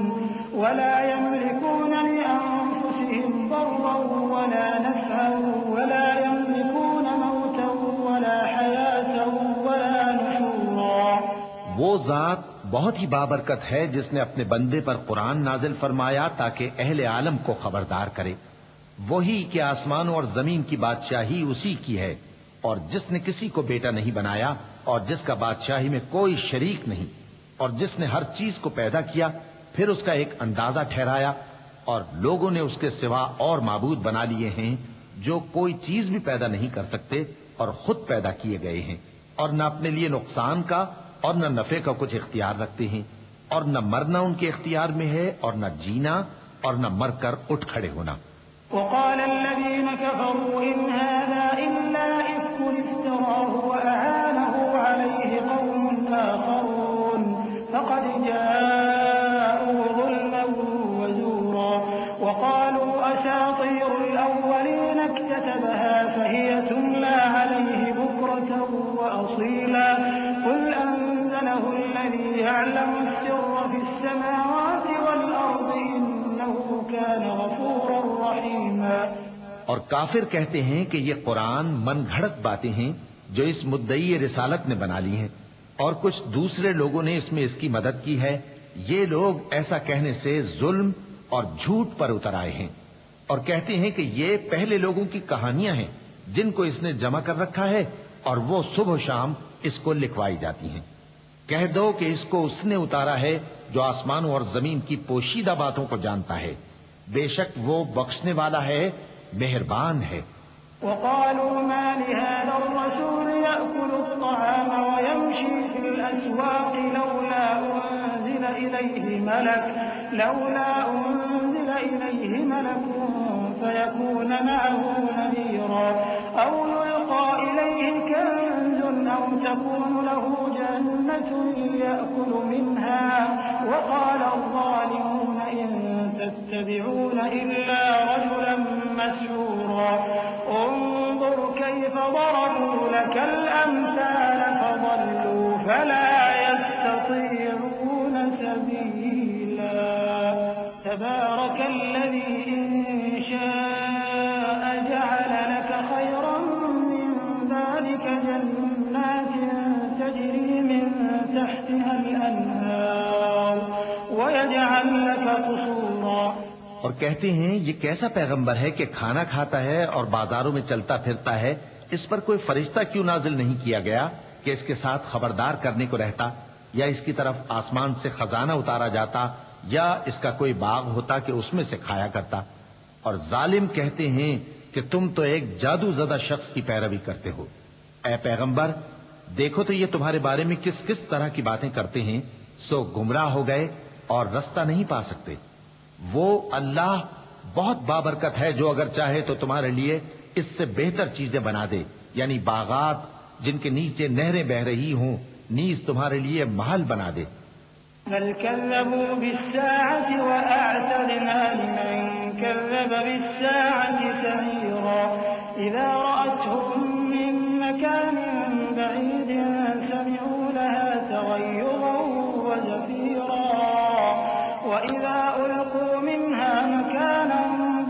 ولا يملكون لأنفسهم ضرا ولا نفعا ولا يملكون موتا ولا حياة ولا نشورا۔ وہ ذات بہت ہی بابرکت ہے جس نے اپنے بندے پر قرآن نازل فرمایا تاکہ اہل عالم کو خبردار کرے، وہی کہ آسمانوں اور زمین کی بادشاہی اسی کی ہے، اور جس نے کسی کو بیٹا نہیں بنایا اور جس کا بادشاہی میں کوئی شریک نہیں، اور جس نے ہر چیز کو پیدا کیا پھر اس کا ایک اندازہ ٹھہرایا، اور لوگوں نے اس کے سوا اور معبود بنا لیے ہیں جو کوئی چیز بھی پیدا نہیں کر سکتے اور خود پیدا کیے گئے ہیں، اور نہ اپنے لیے نقصان کا اور نہ نفع کا کچھ اختیار رکھتے ہیں، اور نہ مرنا ان کے اختیار میں ہے اور نہ جینا اور نہ مر کر اٹھ کھڑے ہونا۔ وقال الذين كفروا إن هذا إلا إفك افتراه وأعانه عليه قوم آخرون فقد جاءوا ظلما وزورا وقالوا أساطير الأولين اكتتبها فهي تملى عليه بكرة وأصيلا قل أنزله الذي يعلم السر في السماوات والأرض إنه كان غفورا رحيما۔ اور کافر کہتے ہیں کہ یہ قرآن من گھڑت باتیں ہیں جو اس مدعی رسالت نے بنا لی ہیں، اور کچھ دوسرے لوگوں نے اس میں اس کی مدد کی ہے۔ یہ لوگ ایسا کہنے سے ظلم اور جھوٹ پر اتر آئے ہیں، اور کہتے ہیں کہ یہ پہلے لوگوں کی کہانیاں ہیں جن کو اس نے جمع کر رکھا ہے، اور وہ صبح و شام اس کو لکھوائی جاتی ہیں۔ کہہ دو کہ اس کو اس نے اتارا ہے جو آسمانوں اور زمین کی پوشیدہ باتوں کو جانتا ہے، بے شک وہ بخشنے والا ہے، مہربان ہے۔ وقالوا ما لهذا الرسول يأكل الطعام ويمشي في الأسواق لولا أنزل إليه ملك فيكون معه نذيرا أو يلقى إليه كنز أو تكون له جنة يأكل منها وقال الظالمون إن تتبعون إلا رجلا مسحورا انظر كيف ضربوا لك الأمثال فضلوا فلا يستطيعون سبيلا تبارك الذي إن شاء جعل لك خيرا من ذلك جنات تجري من تحتها الأنهار ويجعل لك قصورا۔ اور کہتے ہیں یہ کیسا پیغمبر ہے کہ کھانا کھاتا ہے اور بازاروں میں چلتا پھرتا ہے، اس پر کوئی فرشتہ کیوں نازل نہیں کیا گیا کہ اس کے ساتھ خبردار کرنے کو رہتا، یا اس کی طرف آسمان سے خزانہ اتارا جاتا، یا اس کا کوئی باغ ہوتا کہ اس میں سے کھایا کرتا۔ اور ظالم کہتے ہیں کہ تم تو ایک جادو زدہ شخص کی پیروی کرتے ہو۔ اے پیغمبر، دیکھو تو یہ تمہارے بارے میں کس کس طرح کی باتیں کرتے ہیں، سو گمراہ ہو گئے اور رستہ نہیں پا سکتے۔ وہ اللہ بہت بابرکت ہے جو اگر چاہے تو تمہارے لیے اس سے بہتر چیزیں بنا دے، یعنی باغات جن کے نیچے نہریں بہ رہی ہوں، نیز تمہارے لیے محل بنا دے۔ بل كذبوا بالساعة وأعتدنا لمن كذب بالساعة سعيرا إذا رأتهم من مكان بعيد سمعوا لها تغيظا وزفيرا وإذا ألقوا منها مكانا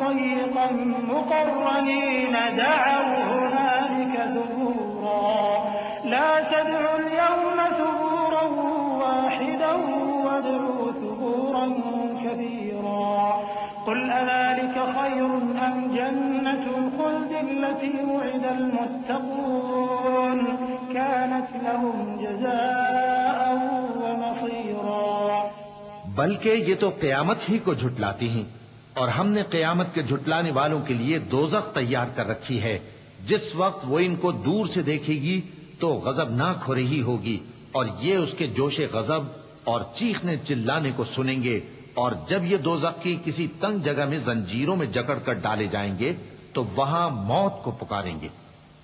ضيقا مقرنين دعوا هنالك ثبورا لا تدعوا اليوم ثبورا واحدا وادعوا ثبورا كثيرا قل أذلك خير أم جنة الخلد التي وعد المتقون كانت لهم جزاء ومصيرا۔ بلکہ یہ تو قیامت ہی کو جھٹلاتی ہیں، اور ہم نے قیامت کے جھٹلانے والوں کے لیے دوزخ تیار کر رکھی ہے، جس وقت وہ ان کو دور سے دیکھے گی تو غضبناک ہو رہی ہوگی، اور یہ اس کے جوش غضب اور چیخنے چلانے کو سنیں گے، اور جب یہ دوزخ کی کسی تنگ جگہ میں زنجیروں میں جکڑ کر ڈالے جائیں گے تو وہاں موت کو پکاریں گے۔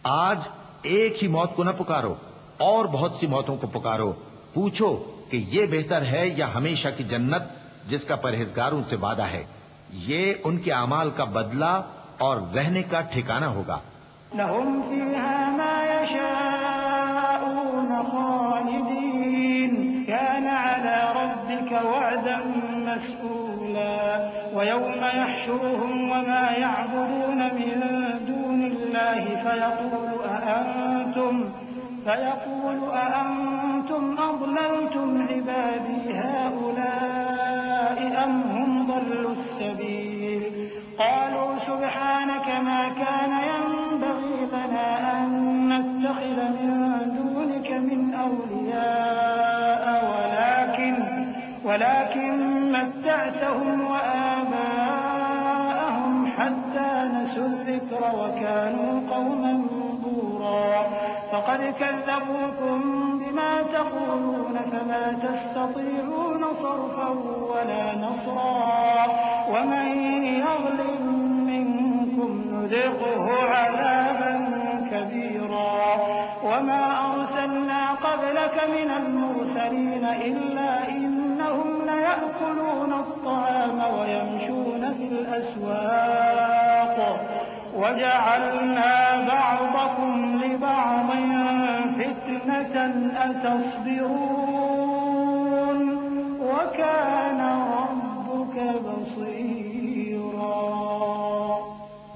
آج ایک ہی موت کو نہ پکارو، اور بہت سی موتوں کو پکارو، پوچھو کہ یہ بہتر ہے یا ہمیشہ کی جنت جس کا پرہیزگاروں سے وعدہ ہے، یہ ان کے اعمال کا بدلہ اور رہنے کا ٹھکانہ ہوگا۔ لهم فيها ما يشاءون خالدين كان على ربك وعدا مسئولا ويوم يحشرهم وما يعبدون من دون الله فيقول أأنتم أضللتم عبادي هؤلاء أم هم ضلوا السبيل قالوا سبحانك ما كان ينبغي لنا أن نتخذ من دونك من أولياء ولكن متعتهم وآباءهم حتى نسوا الذكر وكانوا قوما بورا فقد كذبوكم بما تقولون فما تستطيعون صرفا ولا نصرا ومن يظلم منكم نذقه عذابا كبيرا وما أرسلنا قبلك من المرسلين إلا إنهم ليأكلون الطعام ويمشون في الأسواق وجعلنا بعضكم لبعض فتنة أتصبرون وكان ربك بصيرا۔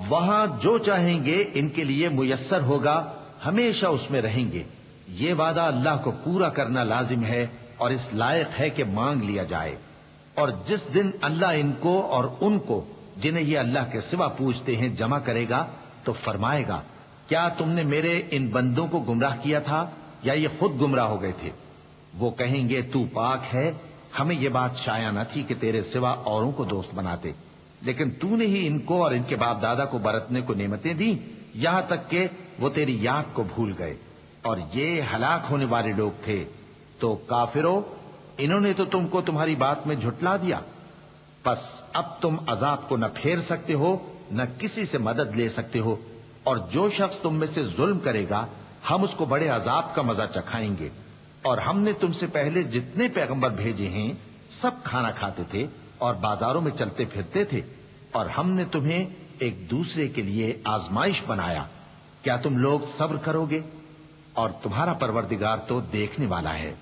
وہاں جو چاہیں گے ان کے لیے میسر ہوگا، ہمیشہ اس میں رہیں گے۔ یہ وعدہ اللہ کو پورا کرنا لازم ہے اور اس لائق ہے کہ مانگ لیا جائے۔ اور جس دن اللہ ان کو اور ان کو جنہیں یہ اللہ کے سوا پوجتے ہیں جمع کرے گا تو فرمائے گا کیا تم نے میرے ان بندوں کو گمراہ کیا تھا یا یہ خود گمراہ ہو گئے تھے؟ وہ کہیں گے تو پاک ہے، ہمیں یہ بات شایع نہ تھی کہ تیرے سوا اوروں کو دوست بناتے، لیکن تو نے ہی ان کو اور ان کے باپ دادا کو برتنے کو نعمتیں دی یہاں تک کہ وہ تیری یاد کو بھول گئے، اور یہ ہلاک ہونے والے لوگ تھے۔ تو کافرو، انہوں نے تو تم کو تمہاری بات میں جھٹلا دیا، پس اب تم عذاب کو نہ پھیر سکتے ہو نہ کسی سے مدد لے سکتے ہو، اور جو شخص تم میں سے ظلم کرے گا ہم اس کو بڑے عذاب کا مزہ چکھائیں گے۔ اور ہم نے تم سے پہلے جتنے پیغمبر بھیجے ہیں سب کھانا کھاتے تھے اور بازاروں میں چلتے پھرتے تھے، اور ہم نے تمہیں ایک دوسرے کے لیے آزمائش بنایا، کیا تم لوگ صبر کرو گے؟ اور تمہارا پروردگار تو دیکھنے والا ہے۔